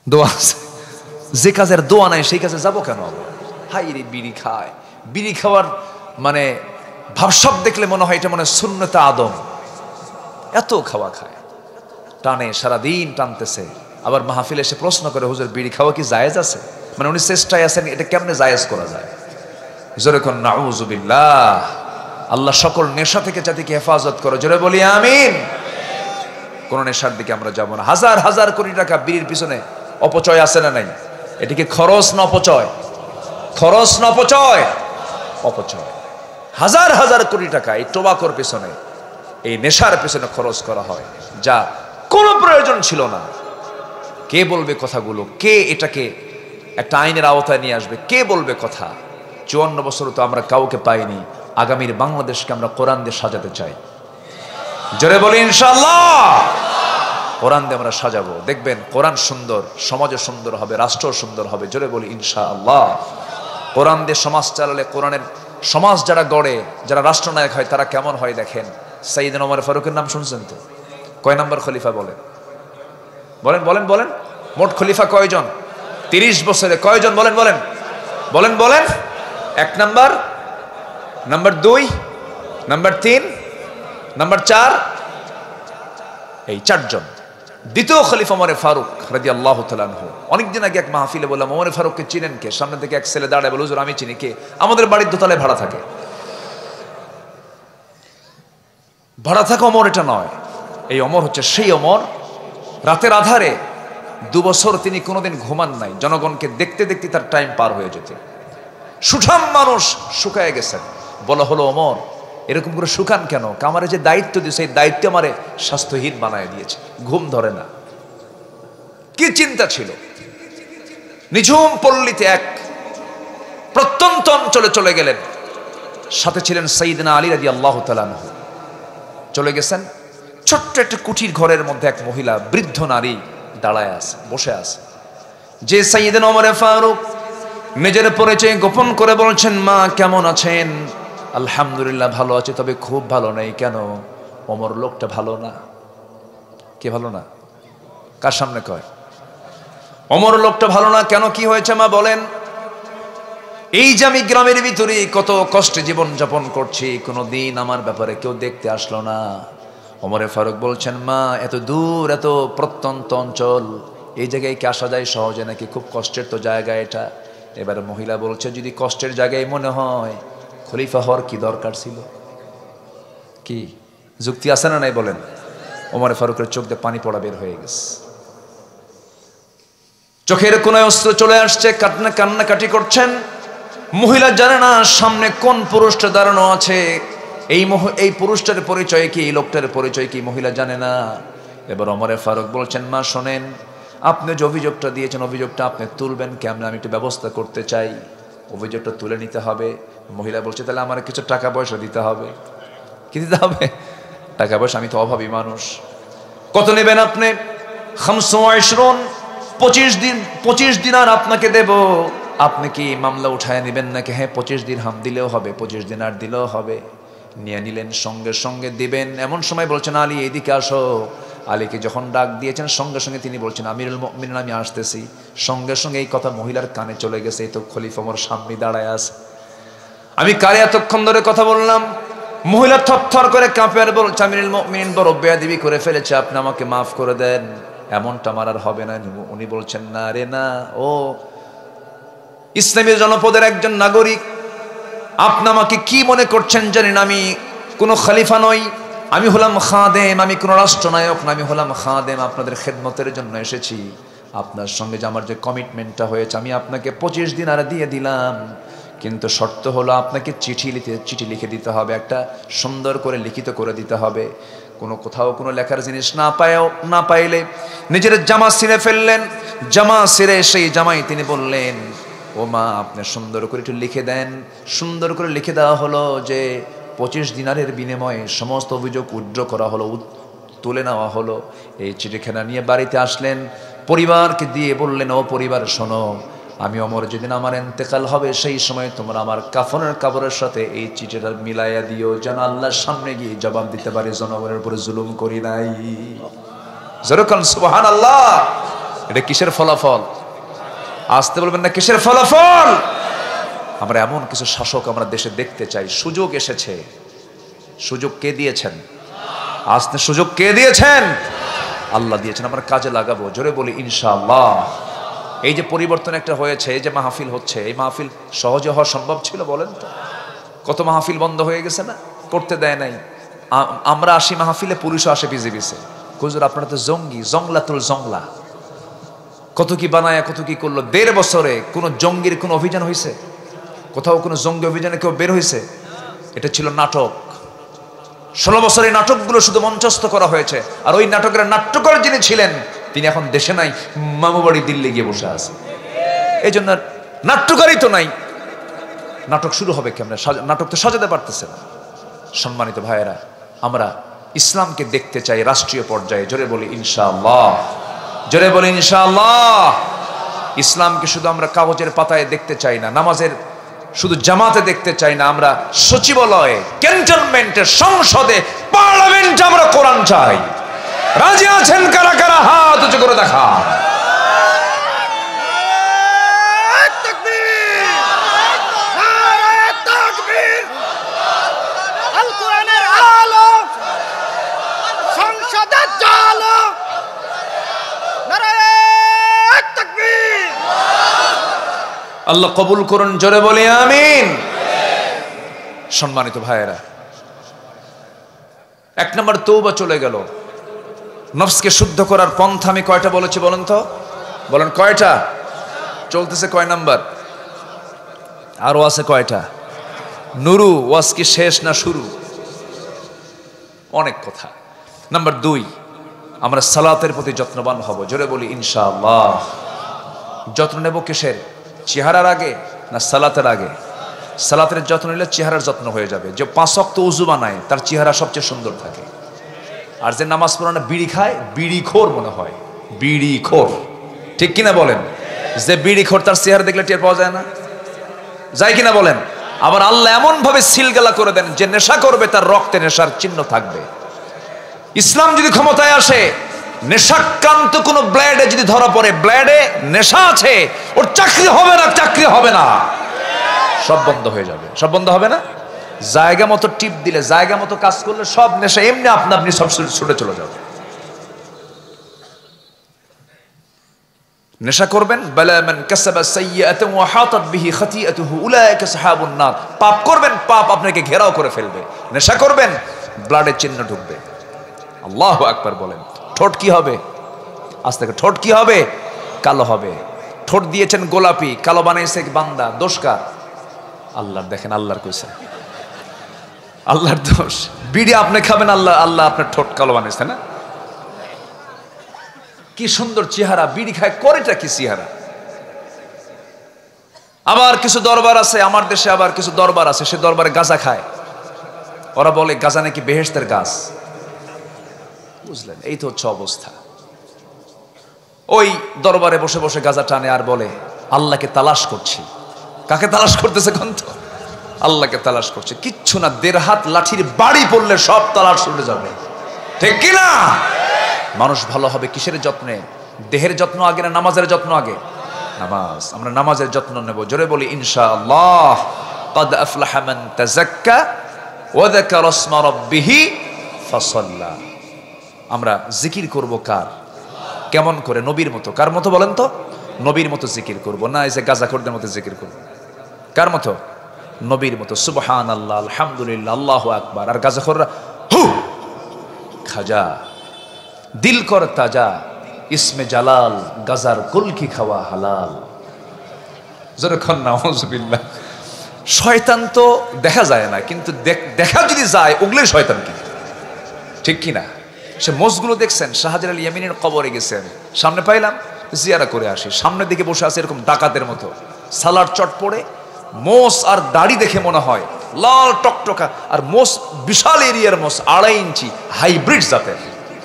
দোয়া আছে। যে কাজের দোয়া নাই সেই কাজে যাবো কেন? হাই রে, বিড়ি খায়। বিড়ি খাওয়ার মানে ভাবসাব দেখলে মনে হয় এটা মনে সুন্নতে আদম। এত খাওয়া খায়, টানে, সারাদিন টানতেছে। আবার মাহফিলে এসে প্রশ্ন করে, হুজুর বিড়ি খাওয়া কি জায়েজ আছে? মানে উনি চেষ্টায় আছেন এটা কেমনে জায়েজ করা যায়। জোরে কোন নাউযুবিল্লাহ। আল্লাহ সকল নেশা থেকে জাতিকে হেফাজত করো। জোরে বলি আমিন। কোন নেশার দিকে আমরা যাব না। হাজার হাজার কোটি টাকা বিড়ির পিছনে অপচয় আছে না নাই? এটিকে খরচ না অপচয়? খরচ না অপচয়? অপচয়। হাজার হাজার কোটি টাকা এই টোবাকোর পিছনে, এই নেশার পিছনে খরচ করা হয়, যা কোনো প্রয়োজন ছিল না। কে বলবে কথাগুলো? কে এটাকে একটা আইনের আওতায় নিয়ে আসবে? কে বলবে কথা? 54 বছর তো আমরা কাউকে পাইনি। আগামীর বাংলাদেশকে আমরা কোরআন দিয়ে সাজাতে চাই। জোরে বলি ইনশাআল্লাহ। কোরআন দিয়ে আমরা সাজাবো, দেখবেন কোরআন সুন্দর, সমাজও সুন্দর হবে, রাষ্ট্র সুন্দর হবে। জোরে বলি ইনশাআল্লাহ। কোরআন দিয়ে সমাজ চালালে, কোরআনের সমাজ যারা গড়ে, যারা রাষ্ট্রনায়ক হয়, তারা কেমন হয় দেখেন। সাইয়েদনা ওমর ফারুকের নাম শুনছেন তো? কয় নাম্বার খলিফা বলেন? বলেন বলেন বলেন। মোট খলিফা কয়জন? 30 বছরে কয়জন? বলেন বলেন বলেন বলেন। 1 নাম্বার, নাম্বার 2, নাম্বার 3, নাম্বার 4, এই 4 জন। দ্বিতীয় খলিফা ওমর ফারুক রাদিয়াল্লাহু তাআলা আনহু। অনেকদিন আগে এক মাহফিলে বললাম, ওমর ফারুককে চিনেন কে? সামনে থেকে এক ছেলে দাঁড়ায় বলে, হুজুর আমি চিনি। কে? আমাদের বাড়ির দোতলায় ভাড়া থাকে। ভাড়া থাকা ওমর এটা নয়, এই ওমর হচ্ছে সেই ওমর, রাতের আধারে 2 বছর তিনি কোনোদিন ঘুমান নাই। জনগণকে দেখতে দেখতে তার টাইম পার হয়ে যেত। সুঠাম মানুষ, শুকায় গেছেন। বলা হলো, ওমর এরকম করে শুকান কেন? আমারে যে দায়িত্ব দিয়েছে, এই দায়িত্ব আমারে স্বাস্থ্যহীন বানায় দিয়েছে, ঘুম ধরে না। কি চিন্তা ছিল! নিঝুম পল্লীতে এক প্রত্যন্ত অঞ্চলে চলে গেলেন। সাথে ছিলেন সাইয়েদনা আলী রাদিয়াল্লাহু তাআলা আনহু। চলে গেছেন, ছোট্ট একটা কুটির ঘরের মধ্যে এক মহিলা, বৃদ্ধ নারী দাঁড়ায় আছে, বসে আছে। যে সাইয়েদনা ওমর ফারুক নিজের পরিচয় গোপন করে বলছেন, মা কেমন আছেন? আলহামদুলিল্লাহ ভালো আছে, তবে খুব ভালো নেই। কেন? ওমর লোকটা ভালো না। কে ভালো না? কার সামনে কয়? ওমর লোকটা ভালো না। কেন, কি হয়েছে মা বলেন? এই যে আমি গ্রামের ভিতরে কত কষ্টে জীবন যাপন করছি, কোনোদিন আমার ব্যাপারে কেউ দেখতে আসলো না। ওমর ফারুক বলছেন, মা এত দূর, এত প্রত্যন্ত অঞ্চল, এই জায়গায় কি আসা যায় সহজে নাকি? খুব কষ্টের তো জায়গা এটা। এবার মহিলা বলছে, যদি কষ্টের জায়গায় মনে হয়, খলিফা হওয়ার কি দরকার ছিল? কি যুক্তি আছে না নাই বলেন? ওমর ফারুকের চোখ দিয়ে পানি পড়া বের হয়ে গেছে। চোখের কোনায় অস্ত্র চলে আসছে, কান্নাকাটি করছেন। মহিলা জানে না সামনে কোন পুরুষটা দাঁড়ানো আছে। এই পুরুষটার পরিচয় কি, এই লোকটার পরিচয় কি মহিলা জানে না। এবার ওমর ফারুক বলছেন, মা শোনেন, আপনি যে অভিযোগটা দিয়েছেন, অভিযোগটা আপনি তুলবেন কেমন? আমি একটু ব্যবস্থা করতে চাই, অভিযোগটা তুলে নিতে হবে। মহিলা বলছে, তাহলে আমার কিছু টাকা পয়সা দিতে হবে। কি দিতে হবে? টাকা পয়সা, আমি তো অভাবী মানুষ। কত নেবেন আপনি? 25 দিনার আপনাকে দেব। আপনি কি মামলা উঠায় নেবেন নাকি? হ্যাঁ, 25 দিরহাম দিলেও হবে, 25 দিনার দিলেও হবে। নিয়ে নিলেন, সঙ্গে সঙ্গে দিবেন। এমন সময় বলছেন, আলী এইদিকে আসো। আলীকে যখন ডাক দিয়েছেন, সঙ্গে সঙ্গে তিনি বলছেন, আমিরুল মুমিনিন আমি আসতেছি। সঙ্গে সঙ্গে এই কথা মহিলার কানে চলে গেছে। এই তো খলিফা ওমর সামনে দাঁড়ায় আছে। আমি কারে এতক্ষণ ধরে কথা বললাম? মহিলা থরথর করে কাঁপে আর বলছে, আমিরুল মুমিনিন বড় বেয়াদবি করে ফেলেছে, আপনি আমাকে মাফ করে দেন, এমনটা আমার আর হবে না। উনি বলছেন, না রে না, ও ইসলামী জনপদের একজন নাগরিক, আপনি আমাকে কি মনে করছেন জানেন? আমি কোনো খলিফা নই, আমি হলাম খাদেম, আমি কোনো রাষ্ট্রনায়ক না, আমি হলাম খাদেম, আপনাদের খেদমতের জন্য এসেছি। আপনার সঙ্গে যে আমার যে কমিটমেন্টটা হয়েছে, আমি আপনাকে 25 দিন আর দিয়ে দিলাম, কিন্তু শর্ত হলো আপনাকে চিঠি লিখে দিতে হবে, একটা সুন্দর করে লিখিত করে দিতে হবে। কোথাও কোনো লেখার জিনিস না পাইলে নিজের জামা ছিঁড়ে ফেললেন। জামা ছিঁড়ে সেই জামাই তিনি বললেন, ও মা আপনি সুন্দর করে একটু লিখে দেন। সুন্দর করে লিখে দেওয়া হলো যে 25 দিনারের বিনিময়ে সমস্ত অভিযোগ উইথড্র করা হলো, তুলে নেওয়া হলো। এই চিঠিখানা নিয়ে বাড়িতে আসলেন, পরিবারকে দিয়ে বললেন, ও পরিবার শোনো, আমি ওমর যেদিন আমার ইন্তেকাল হবে, সেই সময় তোমরা আমার কাফনের কাপড়ের সাথে এই চিঠিটা মিলাইয়া দিও, যেন আল্লাহর সামনে গিয়ে জবাব দিতে পারে জনগণের উপরে জুলুম করি নাই। যেরকম সুবহানাল্লাহ। এটা কিসের ফলাফল? আসতে বলবেন না, কিসের ফলাফল? আমরা এমন কিছু শাসক আমরা দেশে দেখতে চাই। সুযোগ এসেছে, সুযোগ কে দিয়েছেন? আসতে সুযোগ কে দিয়েছেন? আল্লাহ দিয়েছেন, আমরা কাজে লাগাবো। জোরে বলি ইনশাআল্লাহ। এই যে পরিবর্তন একটা হয়েছে, এই যে মাহফিল হচ্ছে, এই মাহফিল সহজে হওয়া সম্ভব ছিল বলেন তো? কত মাহফিল বন্ধ হয়ে গেছে না, করতে দেয় নাই। আমরা আসি মাহফিলে, পুলিশও আসে পিছে পিছে, হুজুর আপনারা তো জঙ্গি, জংলাতুল জংলা, কত কি বানায়, কত কি করলো। 1.5 বছরে কোনো জঙ্গির কোনো অভিযান হয়েছে? কোথাও কোনো জঙ্গি অভিযানে কেউ বের হয়েছে? এটা ছিল নাটক। 16 বছর এই নাটকগুলো শুধু মঞ্চস্থ করা হয়েছে। আর ওই নাটকের নাট্যকার যিনি ছিলেন, তিনি এখন দেশে নাই, মামু বাড়ি দিল্লি গিয়ে বসে আছে। এই জন্য নাট্যকারই তো নাই, নাটক শুরু হবে কেমনে? নাটক তো সাজাতে পারতেছে না। সম্মানিত ভাইয়েরা, আমরা ইসলামকে দেখতে চাই রাষ্ট্রীয় পর্যায়ে। জোরে বলি ইনশাআল্লাহ, জোরে বলি ইনশাআল্লাহ। ইসলামকে শুধু আমরা কাগজের পাতায় দেখতে চাই না, নামাজের শুধু জামাতে দেখতে চাই না, আমরা সচিবালয়ে, ক্যান্টনমেন্টে, সংসদে, পার্লামেন্টে আমরা কোরআন চাই। রাজি আছেন কারা কারা? হাত উঁচু করে দেখা। আল্লাহ কবুল করুন, জোরে বলি আমিন। সম্মানিত ভাইয়েরা, 1 নম্বর তওবা চলে গেল। নফসকে শুদ্ধ করার পন্থা আমি কয়টা বলেছি বলেন তো? বলেন কয়টা? চলতেছে কয় নাম্বার? আরো আছে কয়টা? নুরু ওয়াজ কি শেষ না শুরু? অনেক কথা। নাম্বার 2, আমরা সালাতের প্রতি যত্নবান হব, জোরে বলি ইনশাআল্লাহ। যত্ন নেব কিসের? চেহারার আগে না সালাতের আগে? সালাতের যত্ন নিলে চেহারার যত্ন হয়ে যাবে। যে 5 ওয়াক্ত ওযু বানায় তার চেহারা সবচেয়ে সুন্দর থাকে। আর যে নামাজ পড়ে না, বিড়ি খায়, বিড়িখোর মনে হয়, বিড়িখোর, ঠিক কিনা বলেন? যে বিড়িখোর তার চেহারা দেখলে টের পাওয়া যায় না? যায় কিনা বলেন? আবার আল্লাহ এমন ভাবে সিলগালা করে দেন যে নেশা করবে তার রক্তে নেশার চিহ্ন থাকবে। ইসলাম যদি ক্ষমতায় আসে, নেশাক্রান্ত কোন ব্লেডে যদি ধরা পড়ে, ব্লেডে নেশা আছে, ওর চাকরি হবে না, চাকরি হবে না, সব বন্ধ হয়ে যাবে। সব বন্ধ হবে না? জায়গা মতো টিপ দিলে, জায়গা মতো কাজ করলে সব নেশা এমনি আপনা আপনি সব ছুটে চলে যাবে। নেশা করবেন, বালা মান কাসাবা সাইয়্যাতান ওয়া হাতাত বিহি খাতিআতুহু উলাইকা আসহাবুন নার। পাপ করবেন, পাপ আপনাকে ঘেরাও করে ফেলবে। নেশা করবেন, ব্লাডের চিহ্ন ঢুকবে। আল্লাহু আকবার বলেন। ঠোঁট কি হবে? আজ থেকে ঠোঁট কি হবে? কালো হবে। ঠোঁট দিয়েছেন গোলাপি, কালো বানাইছে বান্দা, দোষ কার? আল্লাহর। দেখেন আল্লাহর কইছে, আল্লাহর দোষ। বিড়ি আপনি খাবেন, আল্লাহ আল্লাহ আপনার ঠোঁট কালো বানাইছে না? কি সুন্দর চেহারা, বিড়ি খায়, করেটা কি চেহারা। আবার কিছু দরবার আছে আমার দেশে, আবার কিছু দরবার আছে সে দরবারে গাঁজা খায়। ওরা বলে গাঁজা নাকি বেহেশতের গাছ। বুঝলেন? এই তো হচ্ছে অবস্থা। ওই দরবারে বসে বসে গাঁজা টানে আর বলে আল্লাহকে তালাশ করছি। কাকে তালাশ করতেছে কোন? তো আল্লাহকে তালাশ করছে। কিচ্ছু না, 1.5 হাত লাঠির বাড়ি পড়লে সব তালাশ চলে যাবে, ঠিক কিনা? মানুষ ভালো হবে কিসের যত্নে? দেহের যত্ন আগে না নামাজের যত্ন আগে? নামাজ। আমরা নামাজের যত্ন নেব, জোরে বলি ইনশাআল্লাহ। قد أفلح من تزكى وذكر اسم ربه فصلى। আমরা জিকির করব কার? কেমন করে? নবীর মতো। কার মতো বলেন তো? নবীর মতো জিকির করব, না এই যে গাঁজাখোরদের মতো জিকির করব। কার মতো? নবীর মতো। সুবহানাল্লাহ, আলহামদুলিল্লাহ, আল্লাহু আকবার। আর গাঁজাখোররা হু খাজা, দিল কর তাজা, ইসমে জালাল, গাজার কুলকি খাওয়া হালাল। যখন নাউজুবিল্লাহ। শয়তান তো দেখা যায় না, কিন্তু দেখা যদি যায় ওগুলোই শয়তান, কি ঠিক কিনা? সে মোষগুলো দেখছেন, শাহজালাল আল ইয়ামিনের কবরে গেছেন, সামনে পাইলাম জিয়ারা করে আসি, সামনের দিকে বসে আছে এরকম ডাকাতের মতো, সালার চট পড়ে, মোষ আর দাড়ি দেখে মনে হয় লাল টকটকা, আর মোষ বিশাল এরিয়ার মোষ, 2.5 ইঞ্চি হাইব্রিড জাতের,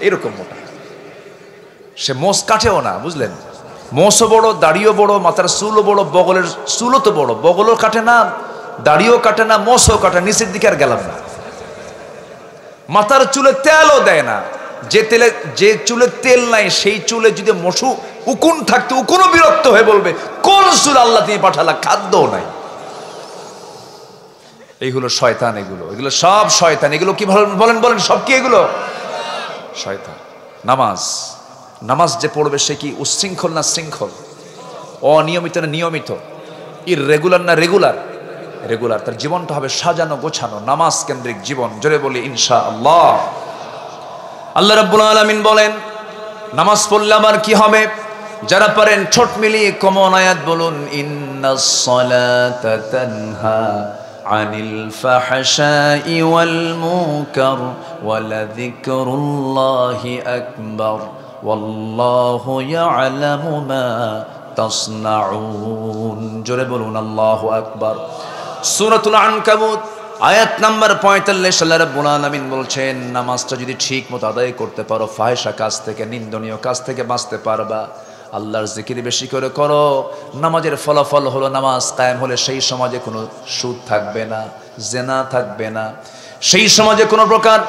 এরকম মোটা। সে মোষ কাটেও না, বুঝলেন? মোষও বড়, দাড়িও বড়, মাথার চুলও বড়, বগলের চুলও তো বড়, বগলও কাটে না, দাড়িও কাটে না, মোষও কাটে, নিচের দিকে আর গেলাম না। মাথার চুলে তেলও দেয় না। যে চুলে তেল নাই সেই চুলে যদি মশু উকুন থাকতো, উকুনও বিরক্ত হয়ে বলবে কোন চুল আল্লাহ তুমি পাঠালা, খাদ্যও নাই। এইগুলো শয়তান, এগুলো সব শয়তান। এগুলো কি বলেন বলেন, সব কি এগুলো? শয়তান। নামাজ যে পড়বে সে কি উচ্ছৃঙ্খল না শৃঙ্খল? অনিয়মিত না নিয়মিত? ইররেগুলার না রেগুলার? রেগুলার। তার জীবনটা হবে সাজানো গোছানো, নামাজ কেন্দ্রিক জীবন, জোরে বলি ইনশাআল্লাহ। আল্লাহ রাব্বুল আলামিন বলেন নামাজ পড়লে আমার কি হবে? যারা পারেন ঠোঁট মিলিয়ে কমন আয়াত বলুন, ইন্নাস সালাতা তানহা আনিল ফাহশাই ওয়াল মুনকার ওয়ালাযিকরুল্লাহি আকবার ওয়াল্লাহু ইয়ালামু মা তাসনাউন। জোরে বলুন আল্লাহু আকবার। সূরাতুল আনকাবুত আয়াত নাম্বার 45 আল্লাহ রাব্বুল আলামিন বলছেন নামাজটা যদি ঠিক মতো আদায় করতে পারো, ফাহিশা কাজ থেকে, নিন্দনীয় কাজ থেকে বাঁচতে পারবা। আল্লাহর জিকির বেশি করে করো। নামাজের ফলাফল হলো নামাজ কায়েম হলে সেই সমাজে কোনো সুদ থাকবে না, জেনা থাকবে না, সেই সমাজে কোনো প্রকার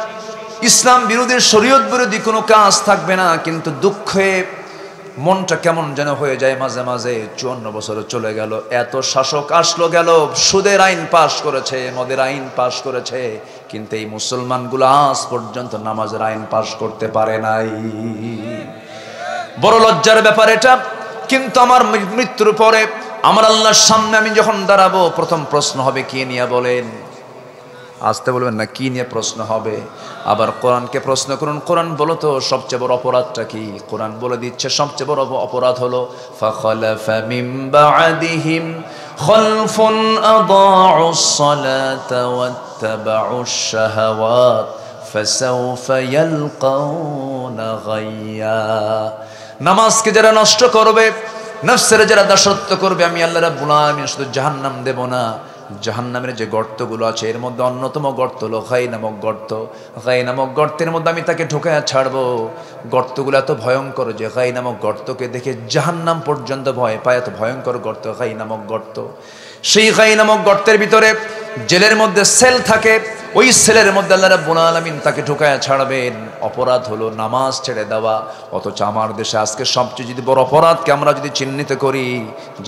ইসলাম বিরোধী, শরীয়ত বিরোধী কোনো কাজ থাকবে না। কিন্তু দুঃখে মনটা কেমন যেন হয়ে যায় মাঝে মাঝে। 54 বছর চলে গেল, এত শাসক আসলো গেল, সুদের আইন পাশ করেছে, মদের আইন পাশ করেছে, কিন্তু এই মুসলমানগুলো আজ পর্যন্ত নামাজের আইন পাশ করতে পারে নাই। বড় লজ্জার ব্যাপার এটা। কিন্তু আমার মৃত্যুর পরে আমার আল্লাহর সামনে আমি যখন দাঁড়াবো, প্রথম প্রশ্ন হবে কি নিয়ে বলেন? আসতে বলবেন না, কি নিয়ে প্রশ্ন হবে? আবার কোরআনকে প্রশ্ন করুন, কোরআন বলো তো সবচেয়ে বড় অপরাধটা কি? কোরআন বলে দিচ্ছে সবচেয়ে বড় অপরাধ হলো ফাখালাফা মিন বা'দিহিম খালফুন আদাউস সালাতা ওয়াত্তাবাউশ শাহাওয়াত ফাসাউফা ইয়ালকাউনা গায়্যা। নামাজকে যারা নষ্ট করবে, নফসের যারা দাসত্ব করবে, আমি আল্লাহ রাব্বুল আলামিন শুধু জাহান্নাম দেব না, জাহান্নামের যে গর্তগুলো আছে এর মধ্যে অন্যতম গর্ত হলো গাই নামক গর্ত। গাই নামক গর্তের মধ্যে আমি তাকে ঢোকায়া ছাড়বো। গর্তগুলো এত ভয়ঙ্কর যে গাই নামক গর্তকে দেখে জাহান্নাম পর্যন্ত ভয় পায়, এত ভয়ঙ্কর গর্ত গাই নামক গর্ত। সেই গাই নামক গর্তের ভিতরে জেলের মধ্যে সেল থাকে, ওই সেলের মধ্যে আল্লাহ রাব্বুল আলামিন তাকে ঢোকায়া ছাড়বেন। অপরাধ হলো নামাজ ছেড়ে দেওয়া। অথচ আমার দেশে আজকে সবচেয়ে যদি বড় অপরাধকে আমরা যদি চিহ্নিত করি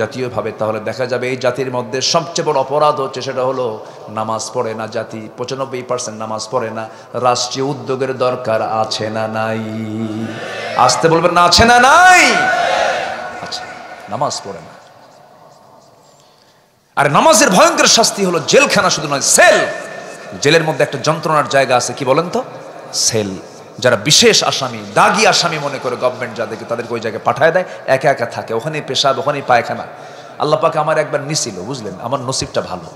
জাতীয়ভাবে, তাহলে দেখা যাবে এই জাতির মধ্যে সবচেয়ে বড় অপরাধ হচ্ছে সেটা হলো নামাজ পড়ে না জাতি। 95% নামাজ পড়ে না। রাষ্ট্রীয় উদ্যোগের দরকার আছে না নাই? আসতে বলবেন না, আছে না নাই? আচ্ছা, নামাজ পড়ে না। আর নামাজের ভয়ঙ্কর শাস্তি হলো জেলখানা, শুধু নয় সেল। জেলের মধ্যে একটা যন্ত্রণার জায়গা আছে, কি বলেন তো? সেল। যারা বিশেষ আসামি, দাগি আসামি মনে করে গভর্নমেন্ট যাদেরকে, তাদেরকে ওই জায়গায় পাঠায় দেয়, একা একা থাকে, ওখানেই পেশাব, ওখানেই পায়খানা। আল্লাহ পাক আমার একবার নিছিল, বুঝলেন, আমার নসিবটা ভালো।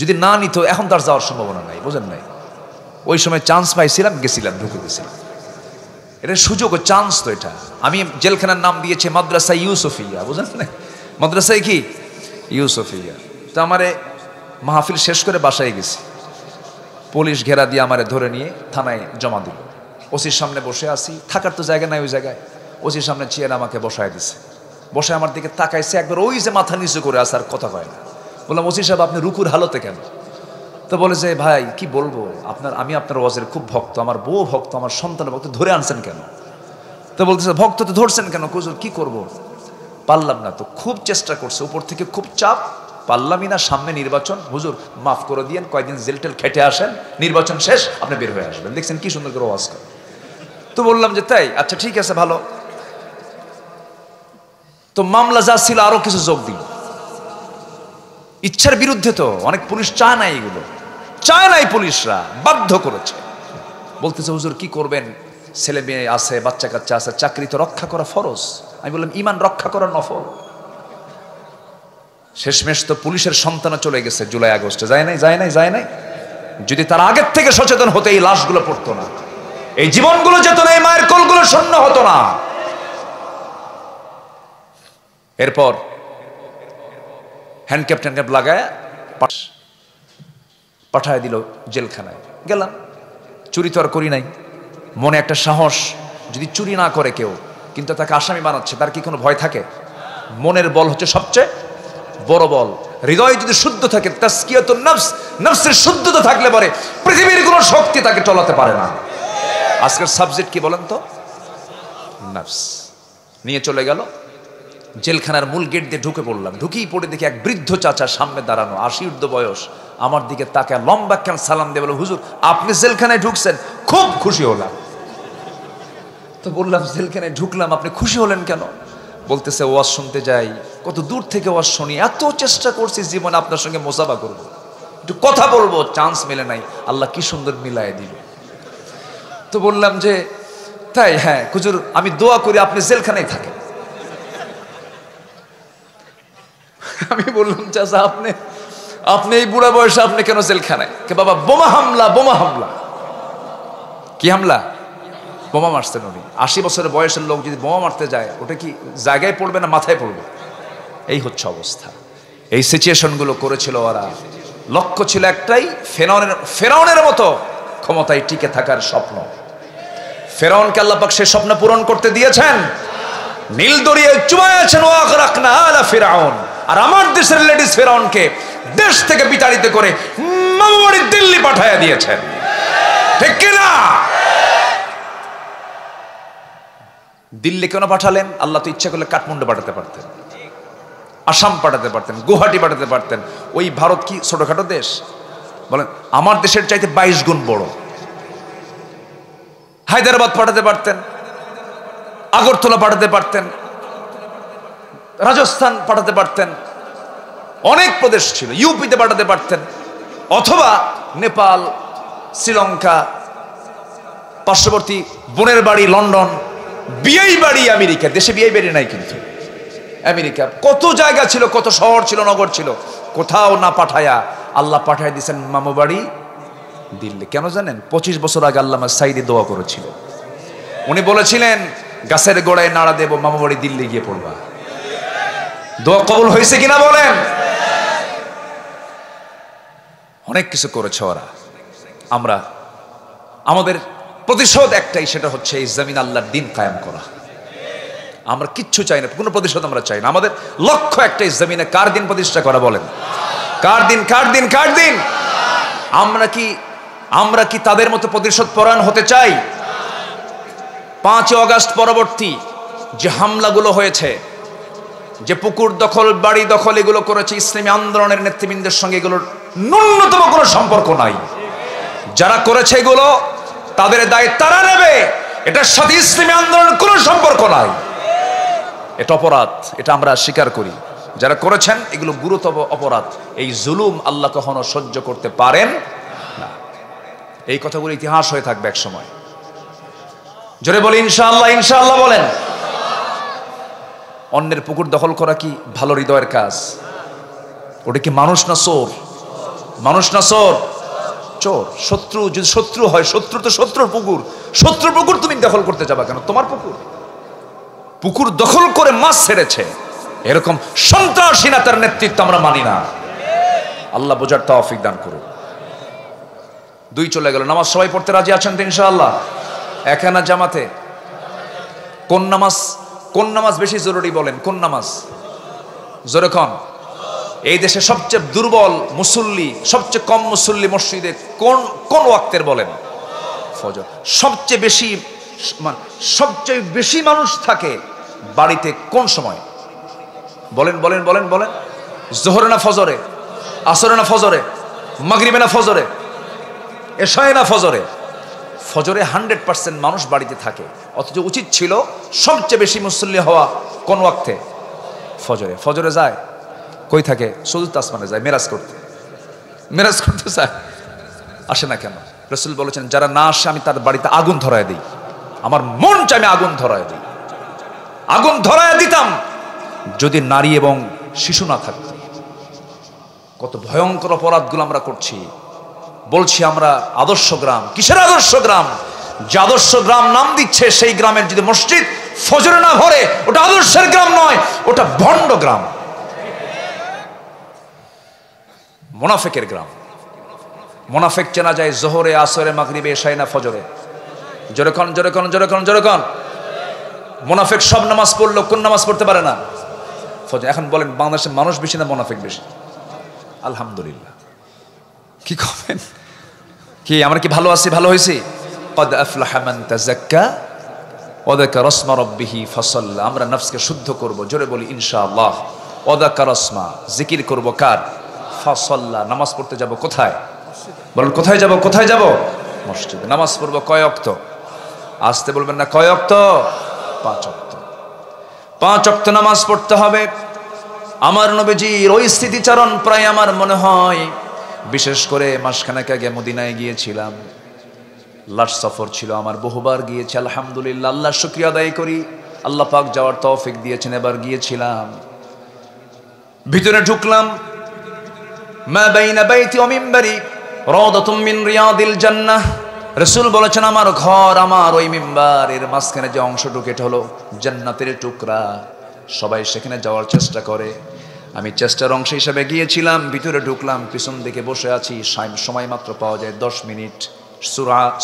যদি না নিত এখন তার যাওয়ার সম্ভাবনা নাই, বুঝলেন নাই? ওই সময় চান্স পাইছিলাম, গেছিলাম, ঢুকে গেছিলাম। এটা সুযোগ ও চান্স তো এটা। আমি জেলখানার নাম দিয়েছি মাদ্রাসা ইউসুফিয়া, বুঝলেন না? মাদ্রাসায় কি ইউসুফিয়া। তো আমারে মাহফিল শেষ করে বাসায় গেছি, পুলিশ ঘেরা দিয়ে আমারে ধরে নিয়ে থানায় জমা দিল। ওসির সামনে বসে আছি, থাকার তো জায়গা নাই ওই জায়গায়। ওসির সামনে চেয়ারে আমাকে বসায় দিছে। বসে আমার দিকে তাকাইছে একবার, ওই যে মাথা নিচু করে আছে, আর কথা কয় না। বললাম, ওসি সাহেব আপনি রুকুর হালতে কেন? তো বলে যে ভাই কি বলবো, আমি আপনার ওয়াজের খুব ভক্ত, আমার বউ ভক্ত, আমার সন্তান ভক্ত, ধরে আনছেন কেন? তো বলতেছে ভক্ত তো ধরছেন কেন? কুজুর কি করব, পারলাম না। তো খুব চেষ্টা করছে, উপর থেকে খুব চাপ, পারলামই না। সামনে নির্বাচন, হুজুর মাফ করে দিয়েন, কয়েকদিন জেল টেল খেটে আসেন, নির্বাচন শেষ আপনি বের হয়ে আসবেন। দেখছেন কি সুন্দর করে ওয়াজ করে। তো বললাম যে তাই, আচ্ছা ঠিক আছে ভালো। তো মামলা যা ছিল আরো কিছু যোগ দিল, ইচ্ছার বিরুদ্ধে। তো অনেক পুলিশ চায় না, এগুলো চায় নাই, পুলিশরা বাধ্য করেছে। বলতেছে হুজুর কি করবেন, ছেলে মেয়ে আছে, বাচ্চা কাচ্চা আছে, চাকরি তো রক্ষা করা ফরজ। আমি বললাম ইমান রক্ষা করা নফল। শেষমেশ তো পুলিশের সন্তান চলে গেছে জুলাই আগস্টে, যায় নাই। যদি তার আগের থেকে সচেতন হতে এই লাশগুলো পড়তো না, এই জীবনগুলো যেত না, এই মায়ের কোলগুলো শূন্য হতো না। এরপর হ্যান্ডক্যাপ লাগায় পাঠায় দিল জেলখানায়। গেলাম, চুরি তো আর করি নাই, মনে একটা সাহস, যদি চুরি না করে কেউ কিন্তু তাকে আসামি বানাচ্ছে, তার কি কোনো ভয় থাকে? মনের বল হচ্ছে সবচেয়ে বড় বল। হৃদয় যদি শুদ্ধ থাকে, তাসকিয়াতুন নফস, নফসের শুদ্ধতা থাকলে পরে পৃথিবীর কোনো শক্তি তাকে চলাতে পারে না। আজকের সাবজেক্ট কি বলেন তো? নফস। নিয়ে চলে গেল জেলখানার মূল গেট দিয়ে ঢুকে পড়লাম। ঢুকেই পড়ে দেখি এক বৃদ্ধ চাচা সামনে দাঁড়ানো, 80 ঊর্ধ্ব বয়স, আমার দিকে তাকায় লম্বা কেন সালাম দিয়ে বলে, হুজুর আপনি জেলখানায় ঢুকছেন? খুব খুশি হলাম। তো বললাম জেলখানায় ঢুকলাম, আপনি খুশি হলেন কেন? বলতেছে ওয়াজ শুনতে যাই, কত দূর থেকে ওয়াজ শুনি, এত চেষ্টা করছি জীবনে আপনার সঙ্গে মোসাফা করব, একটু কথা বলবো, চান্স মেলে নাই, আল্লাহ কি সুন্দর মিলায় দিল। তো বললাম যে তাই? হ্যাঁ হুজুর, আমি দোয়া করি আপনি জেলখানায় থাকেন। আমি বললাম চাচা আপনি এই বুড়া বয়সে আপনি কেন জেলখানায়? কে বাবা, বোমা হামলা। কি হামলা? বোমা মারছেন উনি। 80 বছরের বয়সের লোক যদি বোমা মারতে যায়, ওটা কি জায়গায় পড়বে না মাথায় পড়বে? এই হচ্ছে অবস্থা। এই সিচুয়েশনগুলো করেছিল ওরা। লক্ষ্য ছিল একটাই, ফেরাউনের মতো ক্ষমতায় টিকে থাকার স্বপ্ন। ফেরাউনকে আল্লাহ পাক সেই স্বপ্ন পূরণ করতে দিয়েছেন, নীল দরিয়ায় চুবাইয়াছেন, ওয়াগরাকনা আলা ফিরাউন। আর আমার দেশের লেডিস ফেরাউনকে দেশ থেকে বিতাড়িত করে মামাবাড়ি দিল্লি পাঠাইয়া দিয়েছেন, ঠিক কিনা? দিল্লি কেন পাঠালেন? আল্লাহ তো ইচ্ছা করলে কাঠমান্ডু পাঠাতে পারতেন, আসাম পাঠাতে পারতেন, গুয়াহাটি পাঠাতে পারতেন। ওই ভারত কি ছোটখাটো দেশ? বলেন, আমার দেশের চাইতে 22 গুণ বড়। হায়দ্রাবাদ পাঠাতে পারতেন, আগরতলা পাঠাতে পারতেন, রাজস্থান পাঠাতে পারতেন, অনেক প্রদেশ ছিল, ইউপিতে পাঠাতে পারতেন, অথবা নেপাল, শ্রীলঙ্কা, পার্শ্ববর্তী বোনের বাড়ি লন্ডন, বিয়েই বাড়ি আমেরিকা। দেশে বিয়েই বাড়ি নাই, কিন্তু আমেরিকা কত জায়গা ছিল, কত শহর ছিল, নগর ছিল, কোথাও না পাঠায়া আল্লাহ পাঠায় দিয়েছেন মামু বাড়ি দিল্লি। কেন জানেন? 25 বছর আগে আল্লামা সাইদি দোয়া করেছিল। উনি বলেছিলেন, গাছের গোড়ায় নাড়া দেব, মামু বাড়ি দিল্লি গিয়ে পড়বা। দোয়া কবুল হয়েছে কিনা বলেন? অনেক কিছু করেছে ওরা। আমরা আমাদের প্রতিশোধ একটাই, সেটা হচ্ছে এই জমিন আল্লাহর দিন কায়েম করা। আমরা কিচ্ছু চাই না, কোনো প্রতিশোধ আমরা চাই না। আমাদের লক্ষ্য একটাই, জমিনে কার দিন প্রতিষ্ঠা করা। বলেন কার দিন? কার দিন? কার দিন? আমরা কি তাদের মতো প্রতিশোধ পরায়ণ হতে চাই? 5 আগস্ট পরবর্তী যে হামলাগুলো হয়েছে, যে পুকুর দখল, বাড়ি দখল, এগুলো করেছে, ইসলামী আন্দোলনের নেতৃবৃন্দের সঙ্গে এগুলোর ন্যূনতম কোনো সম্পর্ক নাই। যারা করেছে এগুলো, তাদের দায় তারা নেবে, এটার সাথে ইসলামী আন্দোলনের কোনো সম্পর্ক নাই। এটা অপরাধ, এটা আমরা স্বীকার করি। যারা করেছেন এগুলো গুরুতর অপরাধ। এই জুলুম আল্লাহ কখনো সহ্য করতে পারেন না। এই কথাগুলো ইতিহাস হয়ে থাকবে এক সময়। জোরে বলি ইনশাআল্লাহ। ইনশাআল্লাহ বলেন। অন্যের পুকুর দখল করা কি ভালো হৃদয়ের কাজ? ওটা কি মানুষ না চোর? মানুষ না চোর? চোর। শত্রু যদি শত্রু হয়, শত্রু তো শত্রুর পুকুর, শত্রুর পুকুর তুমি দখল করতে যাবা কেন? তোমার পুকুর। পুকুর দখল করে মাছ ছেড়েছে, এরকম সন্ত্রাসী নেতার নেতৃত্ব আমরা মানি না। আল্লাহ বোঝার তৌফিক দান করুন। 2 চলে গেল। নামাজ সবাই পড়তে রাজি আছেন তো ইনশাআল্লাহ? একানা জামাতে? কোন নামাজ বেশি জরুরি বলেন? কোন নামাজ জোরে কোন? এই দেশে সবচেয়ে দুর্বল মুসল্লি, সবচেয়ে কম মুসল্লি মসজিদে কোন ওয়াক্তের বলেন? ফজর। সবচেয়ে বেশি মানুষ থাকে বাড়িতে কোন সময় বলেন? বলেন বলেন বলেন। জোহরে না ফজরে? আসরে না ফজরে? মাগরিবে না ফজরে? এশায়ে না ফজরে? ফজরে 100% মানুষ বাড়িতে থাকে, অথচ উচিত ছিল সবচেয়ে বেশি মুসল্লি হওয়া কোন ওয়াক্তে? ফজরে। ফজরে যায় কই থাকে? চতুর্থ আসমানে যায় মেরাজ করতে চায়, আসে না কেন? রাসূল বলেছেন, যারা না আসে আমি তার বাড়িতে আগুন ধরায় দিই। আমার মন চাই আমি আগুন ধরায় দিই। আগুন ধরায় দিতাম যদি নারী এবং শিশু না থাকত। কত ভয়ঙ্কর অপরাধগুলো আমরা করছি। বলছি আমরা আদর্শ গ্রাম। কিসের আদর্শ গ্রাম? যে আদর্শ গ্রাম নাম দিচ্ছে, সেই গ্রামের যদি মসজিদ ফজরে না ভরে, ওটা আদর্শের গ্রাম নয়, ওটা ভণ্ড গ্রাম, মুনাফিকের গ্রাম। মুনাফিক চেনা যায় জোহরে, আসরে, মাগরিবে, এশায়ে না ফজরে? জোরে কোন? জোরে কোন? জোরে কোন? জোরে কোন? মুনাফিক সব নামাজ পড়লো, কোন নামাজ পড়তে পারে না? ফজর। এখন বলেন, বাংলাদেশের মানুষ বেশি না মুনাফিক বেশি? আলহামদুলিল্লাহ। কি করেন? কি আমরা কি ভালো আছি? ভালো হয়েছি? قد أفلح من تزكى وذكر اسم ربه فصلى। আমরা নফসকে শুদ্ধ করব, জোরে বলি ইনশাআল্লাহ। وذكر اسم, জিকির করব কার? فصلى। নামাজ পড়তে যাব কোথায়? বলেন কোথায় যাব? কোথায় যাব? মসজিদে। নামাজ পড়ব কয় ওয়াক্ত? আসতে বলবেন না, কয় ওয়াক্ত? 5 ওয়াক্ত। 5 ওয়াক্ত নামাজ পড়তে হবে। আমার নবীজির ওই স্মৃতিচারণ প্রায় আমার মনে হয়, বিশেষ করে মাসখানেক আগে মদিনায় গিয়েছিলাম। লাস্ট সফর ছিল আমার, বহুবার গিয়েছি আলহামদুলিল্লাহ। আল্লাহর শুকরিয়া আদায় করি, আল্লাহ পাক যাওয়ার তৌফিক দিয়েছেন। এবার গিয়েছিলাম, ভিতরে ঢুকলাম। মা বাইনা বাইতি ওয়া মিম্বারি রাওদাতুম মিন রিয়াদিল জান্নাহ। রাসূল বলেছেন, আমার ঘর, আমার ওই মিম্বার এর মাঝখানে যে অংশটুকু, এটা হলো জান্নাতের টুকরা। সবাই সেখানে যাওয়ার চেষ্টা করে, আমি চেষ্টার অংশ হিসেবে গিয়েছিলাম। ভিতরে ঢুকলাম, পিছন দিকে বসে আছি। সময় মাত্র পাওয়া যায় 10 মিনিট।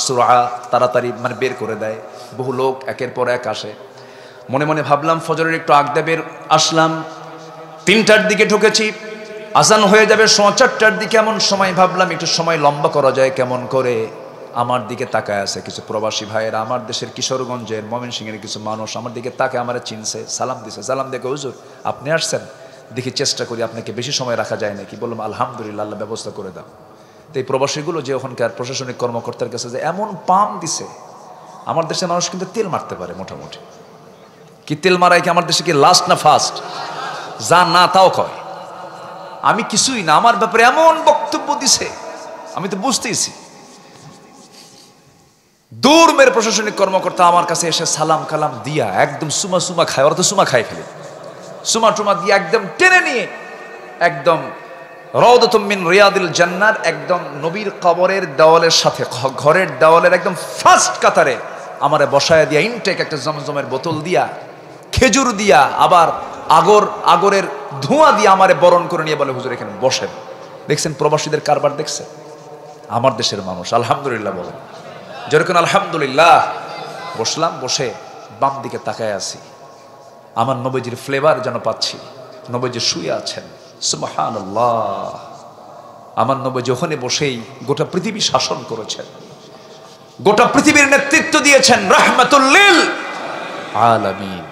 সুরা তাড়াতাড়ি বের করে দেয়। বহু লোক একের পর এক আসে। মনে মনে ভাবলাম ফজরের একটু আগ দিয়ে বের আসলাম। 3টার দিকে ঢুকেছি, আজান হয়ে যাবে 4:15টার দিকে। এমন সময় ভাবলাম একটু সময় লম্বা করা যায় কেমন করে। আমার দিকে তাকায় আছে কিছু প্রবাসী ভাইয়েরা, আমার দেশের কিশোরগঞ্জের, ময়মনসিংহের কিছু মানুষ আমার দিকে তাকায়, আমার চিনছে, সালাম দিছে। সালাম দেখে, হুজুর আপনি আসছেন? দেখি চেষ্টা করি আপনাকে বেশি সময় রাখা যায় নাকি। বললাম আলহামদুলিল্লাহ, আল্লাহ ব্যবস্থা করে দাও। তো এই প্রবাসীগুলো যে ওখানকার প্রশাসনিক কর্মকর্তার কাছে যে এমন পাম দিছে, আমার দেশের মানুষ কিন্তু তেল মারতে পারে মোটামুটি। কি তেল মারায় কি আমার দেশে কি লাস্ট না ফার্স্ট? যা না তাও কয়, আমি কিছুই না, আমার ব্যাপারে এমন বক্তব্য দিছে আমি তো বুঝতেইছি। দূর মেয়ের প্রশাসনিক কর্মকর্তা আমার কাছে এসে সালাম কালাম দিয়া একদম সুমা সুমা খায়, ওরা তো সুমা খায় ফেলে, সুমা টুমা দিয়ে একদম টেনে নিয়ে একদম রওদাতুম মিন রিয়াদিল জান্নার একদম নবীর কবরের দেওয়ালের সাথে, ঘরের দেওয়ালের একদম ফার্স্ট কাতারে আমারে বসায় দিয়া ইনটেক একটা জমজমের বোতল দিয়া, খেজুর দিয়া, আবার আগরের ধোঁয়া দিয়ে আমারে বরণ করে নিয়ে বলে, হুজুর এখানে বসেন। দেখছেন প্রবাসীদের কারবার দেখছেন? আমার দেশের মানুষ আলহামদুলিল্লাহ বলেন, যেরকম আলহামদুলিল্লাহ। বসলাম, বসে বাম দিকে তাকায় আছি, আমার নবীজির ফ্লেভার যেন পাচ্ছি। নবীজি শুয়ে আছেন, সুবহানাল্লাহ। আমার নবীজি ওখানে বসেই গোটা পৃথিবী শাসন করেছেন, গোটা পৃথিবীর নেতৃত্ব দিয়েছেন, রাহমাতুল লিল আলামিন।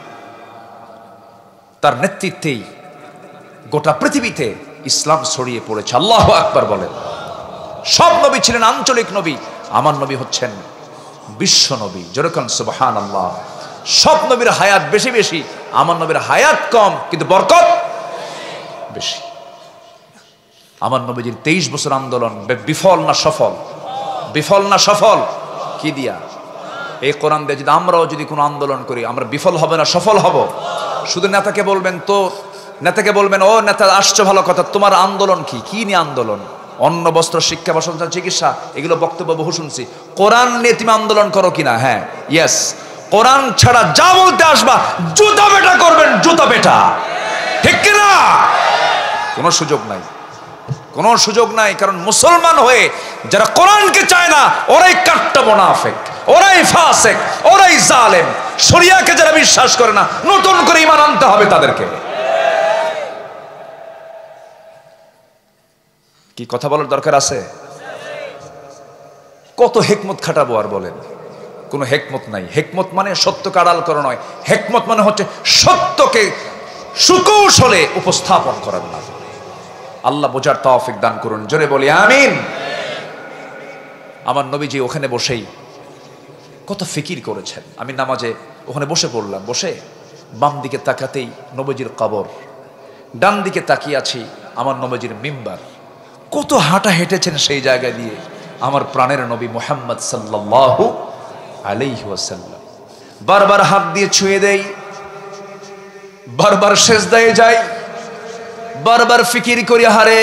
তার নেতৃত্বেই গোটা পৃথিবীতে ইসলাম ছড়িয়ে পড়েছে। আল্লাহু আকবার বলেন। সব নবী ছিলেন আঞ্চলিক নবী, আমার নবী হচ্ছেন বিশ্ব নবী, যেরকম সুবহানাল্লাহ। সব নবীর হায়াত বেশি বেশি, আমার নবীর হায়াত কম কিন্তু বরকত বেশি। আমার নবীজির 23 বছর আন্দোলন বিফল না সফল? বিফল না সফল? কি দিয়া? এই কোরআন দিয়ে যদি আমরাও যদি কোনো আন্দোলন করি, আমরা বিফল হবে না সফল হব? শুধু নেতাকে বলবেন তো, নেতাকে বলবেন, ও নেতা আসছো ভালো কথা, তোমার আন্দোলন কি? কি নিয়ে আন্দোলন? অন্ন বস্ত্র শিক্ষা বাসস্থান চিকিৎসা, এগুলো বক্তব্য বহু শুনছি। কোরআন নিয়ে তুমি আন্দোলন করো কিনা? হ্যাঁ, ইয়েস। কোরআন ছাড়া যা বলতে আসবা জুতা বেটা করবেন, জুতা বেটা, ঠিক কিনা? কোনো সুযোগ নাই, কোনো সুযোগ নাই। কারণ মুসলমান হয়ে যারা কোরআনকে চায় না, ওরাই কাট্টা মুনাফিক, ওরাই ফাসিক, ওরাই জালেম। শরিয়াকে যারা বিশ্বাস করে না, নতুন করে ঈমান আনতে হবে তাদেরকে। কি কথা বলার দরকার আছে? কত হেকমত খাটাবো আর বলেন? কোনো হেকমত নাই। হেকমত মানে সত্যকে আড়াল করা নয়, হেকমত মানে হচ্ছে সত্যকে সুকৌশলে উপস্থাপন করার না। আল্লাহ বোঝার তৌফিক দান করুন, জোরে বলি আমিন। আমার নবীজি ওখানে বসেই কত ফিকির করেছেন। আমি নামাজে ওখানে বসে পড়লাম, বসে বাম দিকে তাকাতেই নবীজির কবর, ডান দিকে তাকিয়ে আছি আমার নবীজির মিম্বার। কত হাঁটা হেঁটেছেন সেই জায়গা দিয়ে আমার প্রাণের নবী মুহাম্মদ সাল্লাল্লাহু আলাইহি ওয়াসাল্লাম। বারবার হাত দিয়ে ছুঁয়ে দেই, বারবার সেজদায় যাই, বারবার ফিকির করি, হারে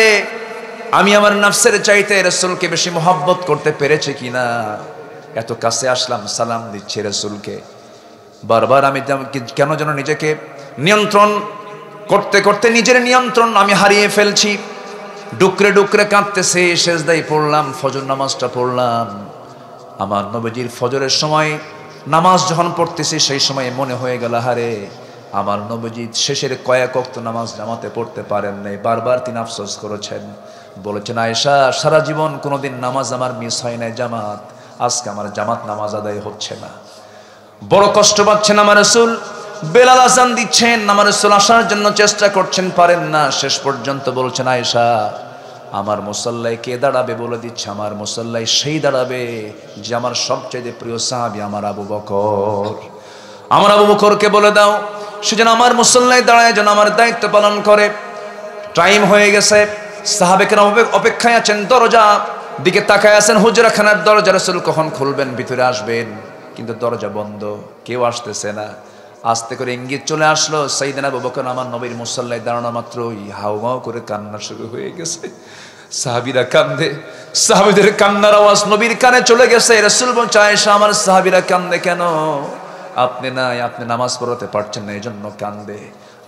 আমি আমার নফসের চাইতে রাসূলকে বেশি মহব্বত করতে পেরেছি কিনা। এত কাছে আসলাম, সালাম দিচ্ছি রাসূলকে, বারবার আমি কেন যেন নিজেকে নিয়ন্ত্রণ করতে করতে নিজের নিয়ন্ত্রণ আমি হারিয়ে ফেলছি। ডুকরে ডুকরে কাঁদতেছে, সেজদায় পড়লাম, ফজর নামাজটা পড়লাম। আমার নবীজির ফজরের সময় নামাজ যখন পড়তেছি, সেই সময় মনে হয়ে গেল, হারে আমার নবীজি শেষের কয়েক ওয়াক্ত নামাজ জামাতে পড়তে পারেন নাই। বারবার তিনি আফসোস করেছেন, বলেছেন, আয়েশা সারা জীবন কোনোদিন নামাজ আমার মিস হয় নাই জামাত, আজকে আমার জামাত নামাজ আদায় হচ্ছে না। বড় কষ্ট পাচ্ছেন আমার রাসূল। বেলাল আযান দিচ্ছেন, আমার রাসূল আসার জন্য চেষ্টা করছেন, পারেন না। শেষ পর্যন্ত বলছেন, আয়েশা আমার মুসল্লায় কে দাঁড়াবে বলে দিচ্ছে। আমার মুসল্লায় সেই দাঁড়াবে যে আমার সবচেয়ে প্রিয় সাহাবী আমার আবু বকর। আমার আবু বকরকে বলে দাও সে যেন আমার মুসল্লায় দাঁড়ায়, যেন আমার দায়িত্ব পালন করে। টাইম হয়ে গেছে, সাহাবে কেরাম অপেক্ষায় আছেন, দরজা দিকে তাকায় আছেন, হুজরাখানার দরজা। রাসূল কখন খুলবেন, ভিতরে আসবেন, কিন্তু দরজা বন্ধ, কেউ আসতেছে না। আস্তে করে ইঙ্গিত চলে আসলো, সাইয়েদনা আবু বকর আমার নবীর মুসল্লায় দাঁড়ানো মাত্রই হাউমাউ করে কান্না শুরু হয়ে গেছে। সাহাবীরা কান্দে, সাহাবীদের কান্নার আওয়াজ নবীর কানে চলে গেছে। রাসূল বলছে, আয়েশা আমার সাহাবীরা কান্দে কেন? আপনি নাই, আপনি নামাজ পড়াতে পারছেন না, এজন্য কান্দে।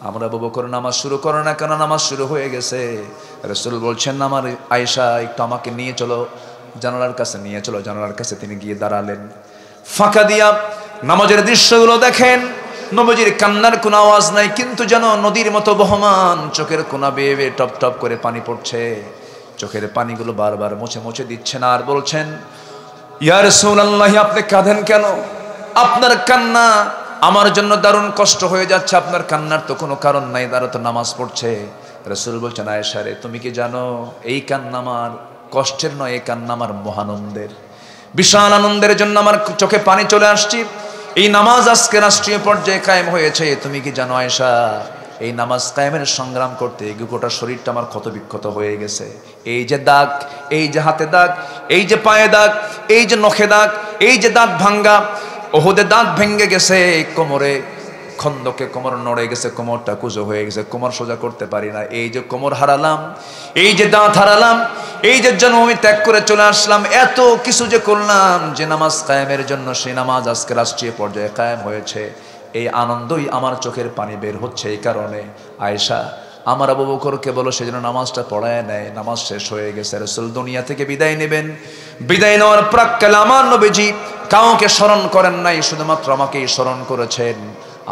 আমরা আবু বকর নামাজ শুরু করো না কেন? নামাজ শুরু হয়ে গেছে। রাসূল বলছেন, আমার আয়েশা একটু আমাকে নিয়ে চলো, জানালার কাছে নিয়ে চলো। জানালার কাছে তিনি গিয়ে দাঁড়ালেন, ফাঁকা দিয়া নামাজের দৃশ্যগুলো দেখেন। নবীজির কান্নার কোনো আওয়াজ নাই, কিন্তু যেন নদীর মতো বহমান, চোখের কোনা বেয়ে বেয়ে টপ টপ করে পানি পড়ছে। চোখের পানিগুলো বারবার মুছে মুছে দিচ্ছেন আর বলছেন, ইয়া রাসূলুল্লাহ আপনি কাঁদেন কেন? আপনার কান্না আমার জন্য দারুণ কষ্ট হয়ে যাচ্ছে। আপনার কান্নার তো কোনো কারণ নাই, তারা তো নামাজ পড়ছে। রাসূল বলছেন, আয়েশা রে তুমি কি জানো এই কান্না আমার কষ্টের নয়, এই কান্না আমার মহানন্দের, বিশাল আনন্দের জন্য আমার চোখে পানি চলে আসছে। এই নামাজ আজকে রাষ্ট্রীয় পর্যায়ে কায়েম হয়েছে, তুমি কি জানো আয়েশা? এই নামাজ কায়েমের সংগ্রাম করতে গোটা শরীরটা আমার ক্ষত বিক্ষত হয়ে গেছে। এই যে দাগ, এই যে হাতে দাগ, এই যে পায়ে দাগ, এই যে নখে দাগ, এই যে দাঁত ভাঙ্গা, ওহুদে দাঁত ভেঙে গেছে, কোমরে খন্দকে কোমর নড়ে গেছে, কোমরটা কুজো হয়ে গেছে, কোমর সোজা করতে পারি না। এই যে কোমর হারালাম, এই যে দাঁত হারালাম, এই যে জন্মভূমি ত্যাগ করে চলে আসলাম, এত কিছু যে করলাম যে নামাজ কায়েমের জন্য, সেই নামাজ আজকে রাষ্ট্রীয় পর্যায়ে কায়েম হয়েছে। এই আনন্দই আমার চোখের পানি বের হচ্ছে। এই কারণে আয়েশা আমার আবু বকরকে বলো সেজন্য নামাজটা পড়ায় নেয়। নামাজ শেষ হয়ে গেছে, রাসূল দুনিয়া থেকে বিদায় নেবেন। বিদায় নেওয়ার প্রাক্কালে আমার নবীজি কাউকে স্মরণ করেন নাই, শুধুমাত্র আমাকেই স্মরণ করেছেন,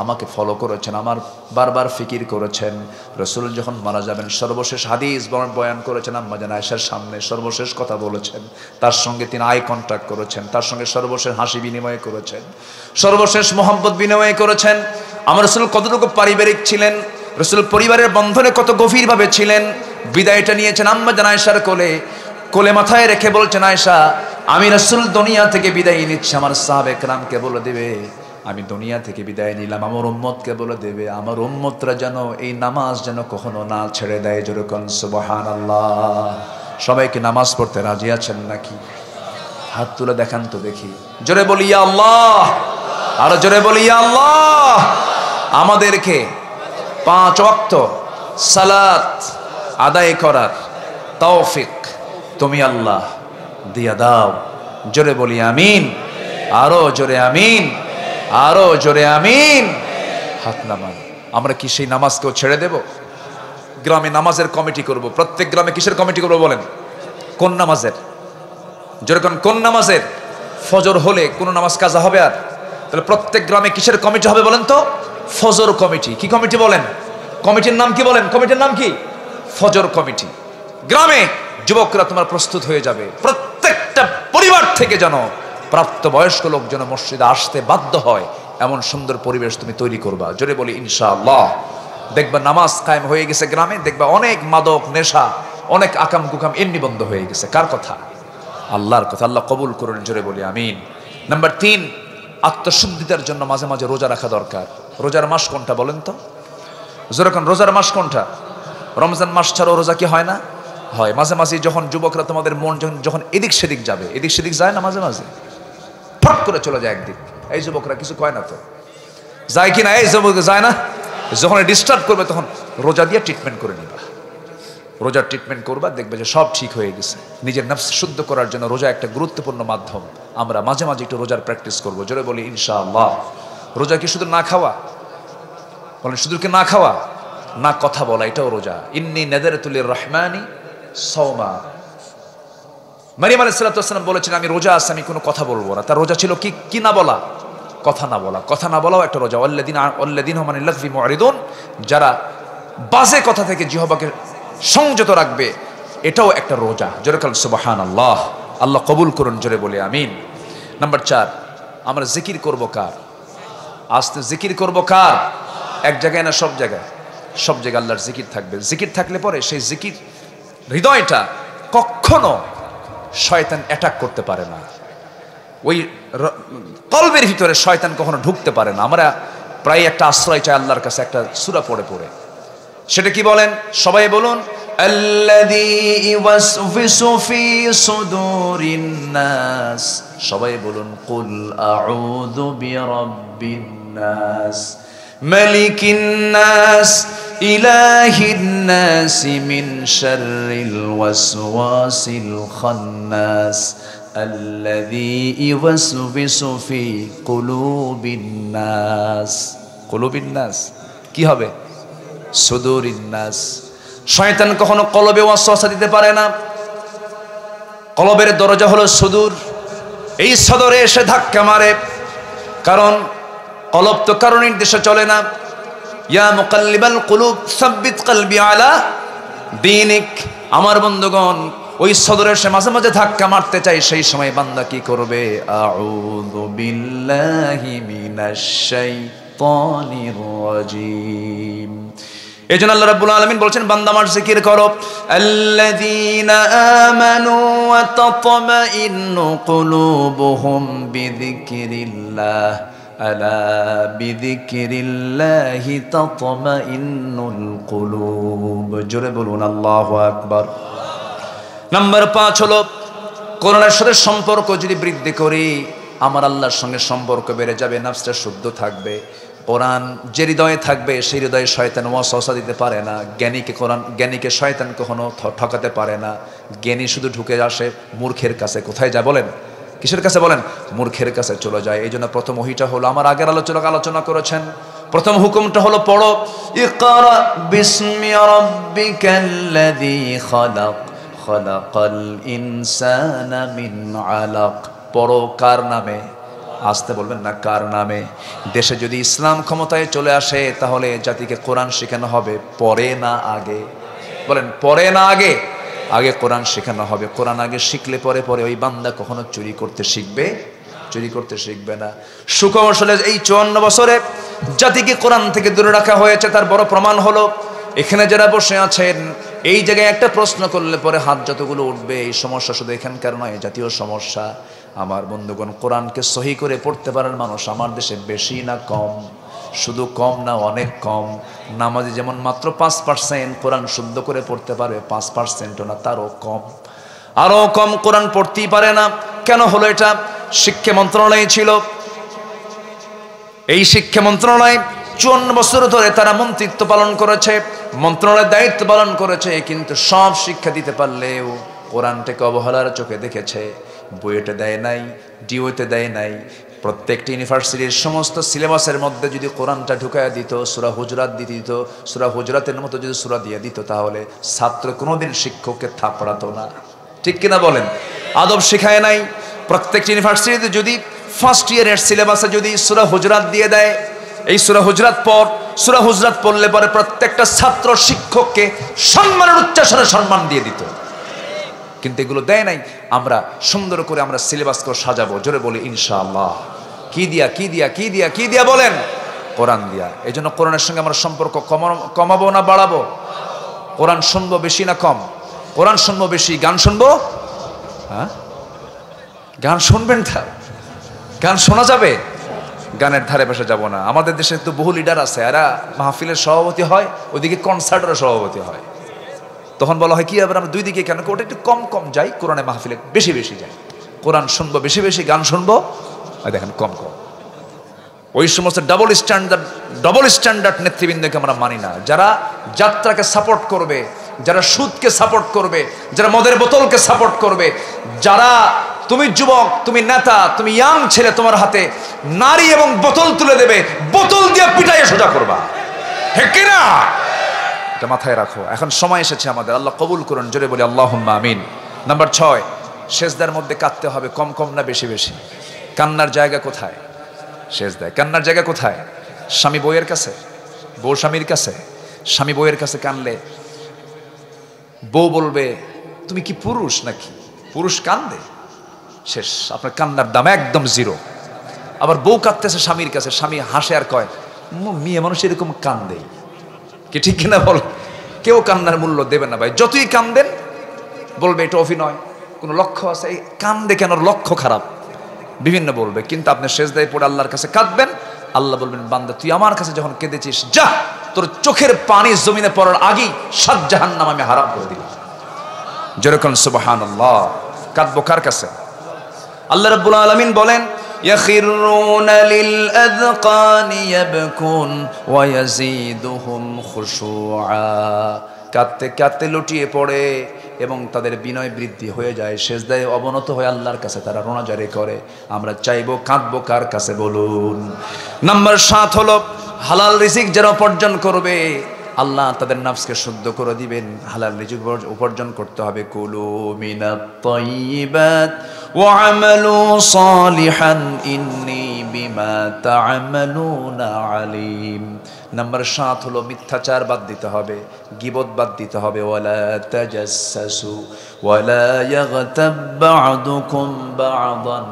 আমাকে ফলো করেছেন, আমার বারবার ফিকির করেছেন। রাসূল যখন মারা যাবেন সর্বশেষ হাদিস বয়ান করেছেন আম্মা জান আয়েশার সামনে, সর্বশেষ কথা বলেছেন, তার সঙ্গে তিনি আই কন্ট্যাক্ট করেছেন, তার সঙ্গে সর্বশেষ হাসি বিনিময় করেছেন, সর্বশেষ মোহাম্মত বিনিময় করেছেন। আমার রাসূল কতটুকু পারিবারিক ছিলেন, রাসূল পরিবারের বন্ধনে কত গভীরভাবে ছিলেন। বিদায়টা নিয়েছেন আম্মা জান আয়েশার কোলে, কোলে মাথায় রেখে বলছেন, আয়েশা আমি রাসূল দুনিয়া থেকে বিদায় নিচ্ছি, আমার সাহাবে কেরামকে বলে দেবে আমি দুনিয়া থেকে বিদায় নিলাম, আমার উম্মতকে বলে দেবে আমার উম্মতরা যেন এই নামাজ যেন কখনো না ছেড়ে দেয়। যেরকম সুবহানাল্লাহ। সবাইকে নামাজ পড়তে রাজি আছেন নাকি? হাত তুলে দেখান তো দেখি, জোরে বলি ইয়া আল্লাহ, আরো জোরে বলি ইয়া আল্লাহ। আমাদেরকে 5 ওয়াক্ত সালাত আদায় করার তৌফিক তুমি আল্লাহ দিয়া দাও। জোরে বলি আমিন, আরো জোরে আমিন, আরো জোরে আমিন। হাত নামান। আমরা কি সেই নামাজকেও ছেড়ে দেব? গ্রামে নামাজের কমিটি করব। প্রত্যেক গ্রামে কিসের কমিটি করব বলেন? কোন নামাজের? যেরকম কোন নামাজের? ফজর হলে কোন নামাজ কাজা হবে আর? তাহলে প্রত্যেক গ্রামে কিসের কমিটি হবে বলেন তো? ফজর কমিটি। কি কমিটি বলেন? কমিটির নাম কি বলেন? কমিটির নাম কি? ফজর কমিটি। গ্রামে যুবকরা তোমার প্রস্তুত হয়ে যাবে, প্রত্যেকটা পরিবার থেকে যেন প্রাপ্তবয়স্ক লোক যেন মসজিদে আসতে বাধ্য হয় এমন সুন্দর পরিবেশ তুমি তৈরি করবা। জোরে বলি ইনশাআল্লাহ। দেখবা নামাজ কায়েম হয়ে গেছে গ্রামে, দেখবা অনেক মাদক নেশা, অনেক আকাম কুকাম এমনি বন্ধ হয়ে গেছে। কার কথা? আল্লাহর কথা। আল্লাহ কবুল করুন, জোরে বলি আমিন। নাম্বার 3, আত্মশুদ্ধিতার জন্য মাঝে মাঝে রোজা রাখা দরকার। রোজার মাস কোনটা বলেন তো? যেরকম রোজার মাস কোনটা? রমজান মাস ছাড়াও রোজা কি হয় না? হয়। মাঝে মাঝে যখন যুবকরা তোমাদের মন যখন এদিক সেদিক যাবে, এদিক সেদিক যায় না মাঝে মাঝে, ফট করে চলে যায় একদিক। এই যুবকরা কিছু কয় না তো? যায় কি না? এই যুবক যায় না? যখন ডিস্টার্ব করবে তখন রোজা দিয়ে ট্রিটমেন্ট করে নিবা। রোজার ট্রিটমেন্ট করবা, দেখবে যে সব ঠিক হয়ে গেছে। নিজের নফস শুদ্ধ করার জন্য রোজা একটা গুরুত্বপূর্ণ মাধ্যম। আমরা মাঝে মাঝে একটু রোজার প্র্যাকটিস করবো। জোরে বলি ইনশাআল্লাহ। রোজা কি শুধু না খাওয়া? বলেন শুধু কি না খাওয়া? না কথা বলা, এটাও রোজা। ইন্নী নাযারাতু লির-রাহমানি সাওমা। মারিয়াম আলাইহিস সালাতু ওয়াস সালাম বলেছেন আমি রোজা আছি, আমি কোনো কথা বলবো না। তার রোজা ছিল কি? কি না বলা? কথা না বলা। কথা না বলাও একটা রোজা। ওয়াল্লাযীনা হুম আনিল লাগবি মুরিদুন, যারা বাজে কথা থেকে জিহ্বাকে সংযত রাখবে, এটাও একটা রোজা। জোরে বলেন সুবহানাল্লাহ। আল্লাহ কবুল করুন, জোরে বলে আমিন। নাম্বার 4, আমরা জিকির করব কার? আস্তে জিকির করব কার? এক জায়গায় না সব জায়গায়? সব জায়গায় আল্লাহর জিকির থাকবে। জিকির থাকলে পরে সেই জিকির হৃদয়টা কখনো শয়তান অ্যাটাক করতে পারে না। ওই কলবের ভিতরে শয়তান কখনো ঢুকতে পারে না। আমরা প্রায় একটা আশ্রয় চাই আল্লাহর কাছে, একটা সূরা পড়ে পড়ে। সেটা কি বলেন? সবাই বলুন, আল্লাযী ইউওয়াসওয়িসু ফি সুদুরিন নাস। সবাই বলুন, কুল আউযু বিরাব্বিন নাস মালিকিন নাস ইলাহিন নাস মিন শাররিল ওয়াসওয়াসিল খান্নাস আল্লাযী ইউওয়াসওয়িসু ফি কুলুবিন নাস। কুলুবিন নাস কি হবে? সুদুরিন নাস। শয়তান কখনো কলবে ওয়াসওয়াসা দিতে পারে না। কলবের দরজা হলো সুদূর। এই সদরে এসে ধাক্কা মারে, কারণ কলব তো কারো নির্দেশে চলে না। ইয়া মুকাল্লিবাল কুলুব সাব্বিত কলবি আলা দীনিক। আমার বন্ধুগণ, ওই সদরে এসে মাঝে মাঝে ধাক্কা মারতে চাই, সেই সময় বান্দা কি করবে? আউযু বিল্লাহি মিনাশ শাইতানির রাজিম। এজন্য আল্লাহ রাব্বুল আলামিন বলেছেন, বান্দা আমার জিকির করো। আল্লাযীনা আমানু ওয়া তাতমাইন্নু কুলুবুহুম বিযিকরিল্লাহ আলা বিযিকরিল্লাহি তাতমাইন্নুল কুলুব। জোরে বলুন আল্লাহু আকবার। নাম্বার 5 হলো কোরআনের সাথে সম্পর্ক যদি বৃদ্ধি করি, আমার আল্লাহর সঙ্গে সম্পর্ক বেড়ে যাবে, নফসটা শুদ্ধ থাকবে। কোরআন যে হৃদয়ে থাকবে সেই হৃদয়ে শয়তান ওয়াসওয়াসা দিতে পারে না। জ্ঞানীকে শয়তান কখনো ঠকাতে পারে না। জ্ঞানী শুধু ঢুকে আসে মূর্খের কাছে। কোথায় যায় বলেন? কিসের কাছে বলেন? মূর্খের কাছে চলে যায়। এই জন্য প্রথম ওহীটা হলো, আমার আগের আলোচনা করেছেন, প্রথম হুকুমটা হলো পড়ো, ইকরা বিসমি রাব্বিকাল্লাযী খালাক খালাকাল ইনসানা মিন আলাক। পড়ো কার নামে? আসতে বলবেন না, কার নামে? দেশে যদি ইসলাম ক্ষমতায় চলে আসে তাহলে জাতিকে কোরআন শেখানো হবে, পরে না আগে? বলেন, পরে না আগে? আগে কোরআন শেখানো হবে। কোরআন আগে শিখলে পরে ওই বান্দা কখনো চুরি করতে শিখবে না। সুকৌশলে এই 54 বছরে জাতিকে কোরআন থেকে দূরে রাখা হয়েছে, তার বড় প্রমাণ হলো এখানে যারা বসে আছেন, এই জায়গায় একটা প্রশ্ন করলে পরে হাত যতগুলো উঠবে, এই সমস্যা শুধু এখানকার নয়, জাতীয় সমস্যা। আমার বন্ধুগণ, কোরআনকে সহি করে পড়তে পারার মানুষ আমার দেশে বেশি না কম? শুধু কম না, অনেক কম। নামাজি যেমন মাত্র 5%, কোরআন শুদ্ধ করে পড়তে পারবে 5%ও না, তারও কম। আরও কম কোরআন পড়তেই পারে না। কেন হলো এটা? শিক্ষা মন্ত্রণালয় ছিল। এই শিক্ষা মন্ত্রণালয় 54 বছর ধরে তারা মন্ত্রিত্ব পালন করেছে, মন্ত্রণালয়ের দায়িত্ব পালন করেছে, কিন্তু সব শিক্ষা দিতে পারলেও কোরআনটাকে অবহেলার চোখে দেখেছে। বইয়েতে দেয় নাই, ডিওতে দেয় নাই। প্রত্যেকটি ইউনিভার্সিটির সমস্ত সিলেবাসের মধ্যে যদি কোরআনটা ঢুকায় দিত, সূরা হুজরাত দিয়ে দিত, সূরা হুজরাতের মতো যদি সূরা দিয়ে দিত, তাহলে ছাত্র কোনোদিন শিক্ষককে থাপড়াতো না। ঠিক কিনা বলেন? আদব শেখায় নাই। প্রত্যেকটি ইউনিভার্সিটিতে যদি ফার্স্ট ইয়ারের সিলেবাসে যদি সূরা হুজরাত দিয়ে দেয়, এই সূরা হুজরাত পড়লে পরে প্রত্যেকটা ছাত্র শিক্ষককে সম্মানের উচ্চাসনে সম্মান দিয়ে দিত। কিন্তু এগুলো দেয় নাই। আমরা সুন্দর করে আমরা সিলেবাস করে সাজাবো। জোরে বলি ইনশাআল্লাহ। কি দিয়া বলেন? কোরআন দিয়া। এই জন্য কোরআনের সঙ্গে আমরা সম্পর্ক কমাবো না বাড়াবো? কোরআন শুনবো বেশি না কম? কোরআন শুনবো বেশি, গান শুনবো? হ্যাঁ, গান শুনবেন না? গান শোনা যাবে? গানের ধারে পাশে যাব না। আমাদের দেশে তো বহু লিডার আছে, এরা মাহফিলের সভাপতি হয়, ওইদিকে কনসার্টের সভাপতি হয়। তখন বলা হয় কি, আবার আমরা দুই দিকে কেন? ওটা একটু কম যাই, কোরআনে মাহফিলে বেশি যাই। কোরআন শুনবো বেশি, গান শুনবো দেখেন কম। ওই সমস্ত ডবল স্ট্যান্ডার্ড নেতৃবৃন্দকে আমরা মানি না। যারা যাত্রাকে সাপোর্ট করবে, যারা সুদকে সাপোর্ট করবে, যারা মদের বোতলকে সাপোর্ট করবে, যারা, তুমি যুবক, তুমি নেতা, তুমি ইয়াং ছেলে, তোমার হাতে নারী এবং বোতল তুলে দেবে, বোতল দিয়ে পিটাইয়ে সোজা করবা। ঠিক কিনা? এটা মাথায় রাখো। এখন সময় এসেছে আমাদের, আল্লাহ কবুল করুন। জোরে বলি আল্লাহুম্মা আমিন। নাম্বার 6, সেজদার মধ্যে কাঁদতে হবে। কম না বেশি? কান্নার জায়গা কোথায়? সেজদায়। কান্নার জায়গা কোথায়? স্বামী বউয়ের কাছে, বউ স্বামীর কাছে। স্বামী বউয়ের কাছে কানলে বউ বলবে, তুমি কি পুরুষ নাকি? পুরুষ কান্দে, শেষ, আপনার কান্নার দাম একদম 0। আবার বউ কাঁদতেছে স্বামীর কাছে, স্বামী হাসে আর কয়, মেয়ে মানুষ এরকম কান্দে কি? ঠিক কিনা বল? কেউ কান্নার মূল্য দেবে না ভাই। যতই কান্দেন বলবে এটা অভিনয়, কোনো লক্ষ্য আছে, এই কান্দে কেন, লক্ষ্য খারাপ, বিভিন্ন বলবে। কিন্তু আপনি সেজদায় পড়ে আল্লাহর কাছে কাঁদবেন, আল্লাহ বলবেন, বান্দা তুই আমার কাছে যখন কেঁদেছিস, যা, তোর চোখের পানি জমিনে পড়ার আগেই 7 জাহান্নাম আমি হারাম করে দিলাম। যেরকম সুবহানাল্লাহ। কাঁদবো কার কাছে? আল্লাহ রাব্বুল আলামিন বলেন, ইয়াখিরুনা লিল আযকানি ইয়াবকুন ওয়া ইয়াজিদুহুম খুশুআ। কাঁদতে লুটিয়ে পড়ে এবং তাদের বিনয় বৃদ্ধি হয়ে যায়, সেজদায় অবনত হয়ে আল্লাহর কাছে তারা রোনাজারি করে। আমরা চাইবো কাঁদবো কার কাছে বলুন? নাম্বার 7 হলো হালাল রিজিক যারা উপার্জন করবে, আল্লাহ তাদের নফসকে শুদ্ধ করে দিবেন। হালাল রিজিক উপার্জন করতে হবে। কুলু মিনাত তাইয়িবাত ওয়া আমালু সালিহান ইন্নী বিমা তা'মালুনা আলিম। নাম্বার 7 হলো মিথ্যাচার বাদ দিতে হবে, গীবত বাদ দিতে হবে। ওয়ালা তাজাসসু ওয়ালা ইয়াগতাব বা'দুকুম বা'দান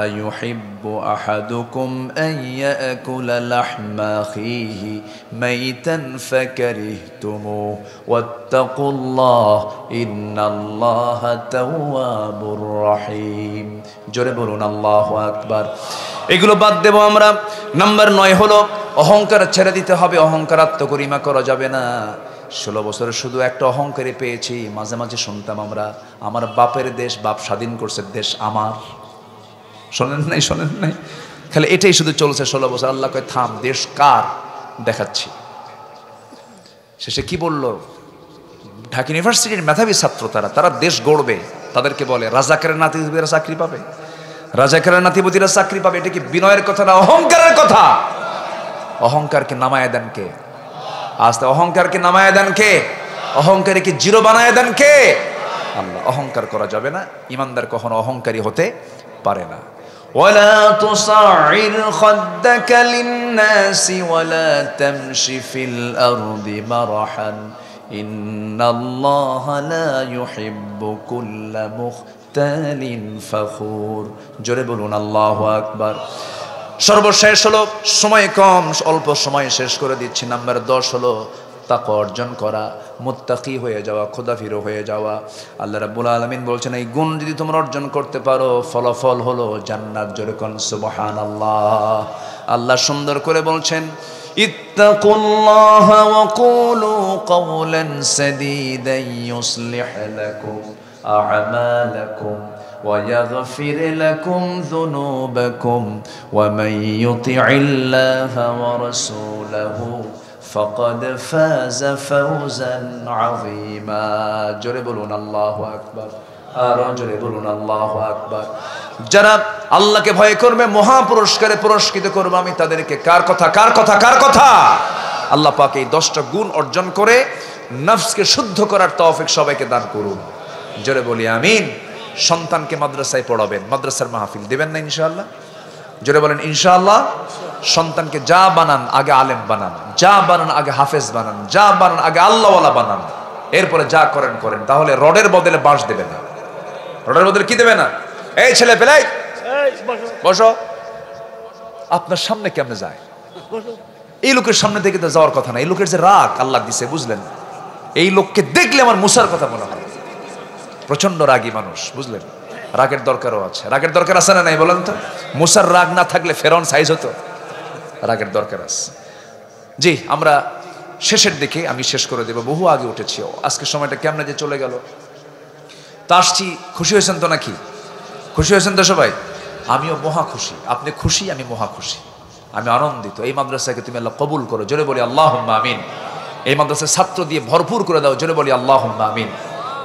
আইয়ুহিব্বু আহাদুকুম আন ইয়াকুলা লাহমা আখিহি মাইতান ফাকারিহতুমু ওয়াত্তাকুল্লাহ ইন্নাল্লাহা তাওয়াবুর রহিম। জোরে বলুন আল্লাহু আকবার। এগুলো বাদ দেব আমরা। নাম্বার 9 হলো অহংকার ছেড়ে দিতে হবে, অহংকার আত্মগরিমা করা যাবে না। 16 বছরে শুধু একটা অহংকারই পেয়েছি। মাঝে মাঝে শুনতাম আমরা, আমার বাপের দেশ, বাপ স্বাধীন করছে, দেশ আমার। শোনেন নাই, খালি এটাই শুধু চলছে 16 বছর। আল্লাহ কয় থাম, দেশ কার দেখাচ্ছি। শেষে কি বলল? ঢাকা ইউনিভার্সিটির মেধাবী ছাত্র তারা দেশ গড়বে, তাদেরকে বলে রাজাকারের নাতিপুতিরা চাকরি পাবে, রাজাকারের নাতিপুতিরা চাকরি পাবে। এটা কি বিনয়ের কথা না অহংকারের কথা? অহংকারকে নামায় দেন কে? আস্তে অহংকারকে নামায় দেন কে? অহংকারকে জিরো বানায় দেন কে? আল্লাহ। অহংকার করা যাবে না, ইমানদার কখনো অহংকারী হতে পারে না। ওয়ালা তুসাইর খাদ্দাকা লিন-নাসি ওয়ালা তামশি ফিল আরদি মারহান ইন্নাল্লাহা লা ইউহিব্বু কুল্লা মুখতালিন ফখুর। জোরে বলুন আল্লাহু আকবার। সর্বশেষ হলো, সময় কম, অল্প সময় শেষ করে দিচ্ছি। নাম্বার 10 হলো তাকওয়া অর্জন করা, মুত্তাকি হয়ে যাওয়া, খোদাফিরো হয়ে যাওয়া। আল্লাহ রাব্বুল আলামিন বলছেন এই গুণ যদি তোমরা অর্জন করতে পারো, ফলাফল হলো জান্নাত। জোরে কোন সুবহানাল্লাহ। আল্লাহ সুন্দর করে বলছেন ইত্তাকুল্লাহা ওয়া কুলু কওলান সাদীদান ইউসলিহ লাকুম আ'মালাকুম ويغفر لكم ذنوبكم ومن يطع الله ورسوله فقد فاز فوزا عظيما। জোরে বলুন আল্লাহু আকবার। আর জোরে বলুন আল্লাহু আকবার। যারা আল্লাহকে ভয় করবে, মহা পুরস্কারে পুরস্কৃত করবে আমি তাদেরকে। কার কথা? কার কথা? কার কথা? আল্লাহ পাক এই 10টা গুণ অর্জন করে নফসকে শুদ্ধ করার তৌফিক সবাইকে দান করুন। জোরে বলি আমিন। সন্তানকে মাদ্রাসায় পড়াবেন, মাদ্রাসার মাহফিল দেবেন না ইনশাআল্লাহ? জোরে বলেন ইনশাআল্লাহ। সন্তানকে যা বানান আগে আলেম বানান, যা বানান আগে হাফেজ বানান, যা বানান আগে আল্লাহওয়ালা বানান, এরপরে যা করেন করেন। তাহলে রডের বদলে বাঁশ দেবে না। রডের বদলে কি দেবে না? এই ছেলে পেলে বসো। আপনার সামনে কেমনে যায়? এই লোকের সামনে থেকে তো যাওয়ার কথা না। এই লোকের যে রাগ আল্লাহ দিছে, বুঝলেন? এই লোককে দেখলে আমার মুসার কথা মনে হয়। প্রচন্ড রাগী মানুষ, বুঝলেন? রাগের দরকারও আছে। রাগের দরকার আছে না নাই বলেন তো? মুসার রাগ না থাকলে ফেরাউন সাইজ হতো। রাগের দরকার আছে। জি, আমরা শেষের দিকে, আমি শেষ করে দেব, বহু আগে উঠেছি। আজকে সময়টা কেমনে যে চলে গেল। তা আসছি, খুশি হয়েছেন তো নাকি? খুশি হয়েছেন তো সবাই? আমিও মহা খুশি। আপনি খুশি, আমি মহা খুশি, আমি আনন্দিত। এই মাদ্রাসাকে তুমি আল্লাহ কবুল করো। জোরে বলি আল্লাহুম্মা আমিন। এই মাদ্রাসার ছাত্র দিয়ে ভরপুর করে দাও। জোরে বলি আল্লাহুম্মা আমিন।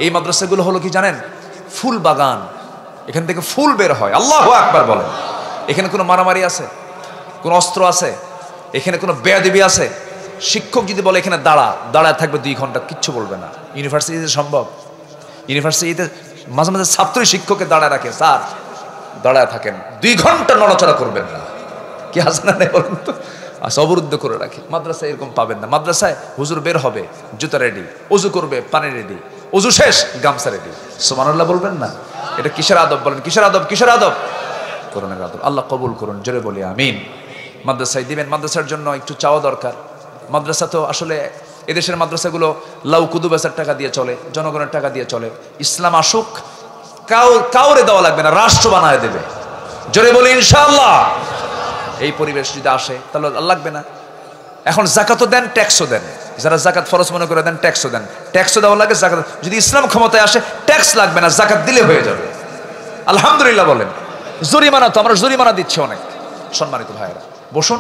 এই মাদ্রাসাগুলো হলো কি জানেন? ফুল বাগান। এখান থেকে ফুল বের হয়। আল্লাহু আকবার বলেন। এখানে কোনো মারামারি আছে? কোনো অস্ত্র আছে? এখানে কোনো বেয়াদবি আছে? শিক্ষক যদি বলে এখানে দাঁড়ায় থাকবে 2 ঘন্টা, কিচ্ছু বলবে না। ইউনিভার্সিটিতে সম্ভব? ইউনিভার্সিটিতে মাঝে মাঝে ছাত্রই শিক্ষককে দাঁড়ায় রাখে, স্যার দাঁড়ায় থাকেন, 2 ঘন্টা নড়াচড়া করবেন না। কি আছে না নেই বলুন তো? আচ্ছা, অবরুদ্ধ করে রাখে। মাদ্রাসায় এরকম পাবেন না। মাদ্রাসায় হুজুর বের হবে, জুতা রেডি, ওযু করবে, পানি রেডি, ওযু শেষ, গামছা রেডি। সুবহানাল্লাহ বলবেন না? এটা কিসের আদব বলেন? কিসের আদব? কিসের আদব? কোরআনের আদব। আল্লাহ কবুল করুন। জোরে বলি আমিন। মাদ্রাসায় দিবেন। মাদ্রাসার জন্য একটু চাওয়া দরকার। মাদ্রাসা তো আসলে এদেশের মাদ্রাসাগুলো লাউ কুদুবেসার টাকা দিয়ে চলে, জনগণের টাকা দিয়ে চলে। ইসলাম আসুক, কাউরে দেওয়া লাগবে না, রাষ্ট্র বানায় দেবে। জোরে বলি ইনশাআল্লাহ। এই পরিবেশ যদি আসে তাহলে লাগবে না। এখন যাকাতও দেন, ট্যাক্সও দেন। যারা যাকাত ফরজ মনে করে দেন, ট্যাক্সও দেন। ট্যাক্সও দেওয়া লাগে, যাকাত। যদি ইসলাম ক্ষমতায় আসে ট্যাক্স লাগবে না, যাকাত দিলে হয়ে যাবে। আলহামদুলিল্লাহ বলেন। জরিমানা তো আমরা জরিমানা দিচ্ছি অনেক। সম্মানিত ভাইয়েরা বসুন।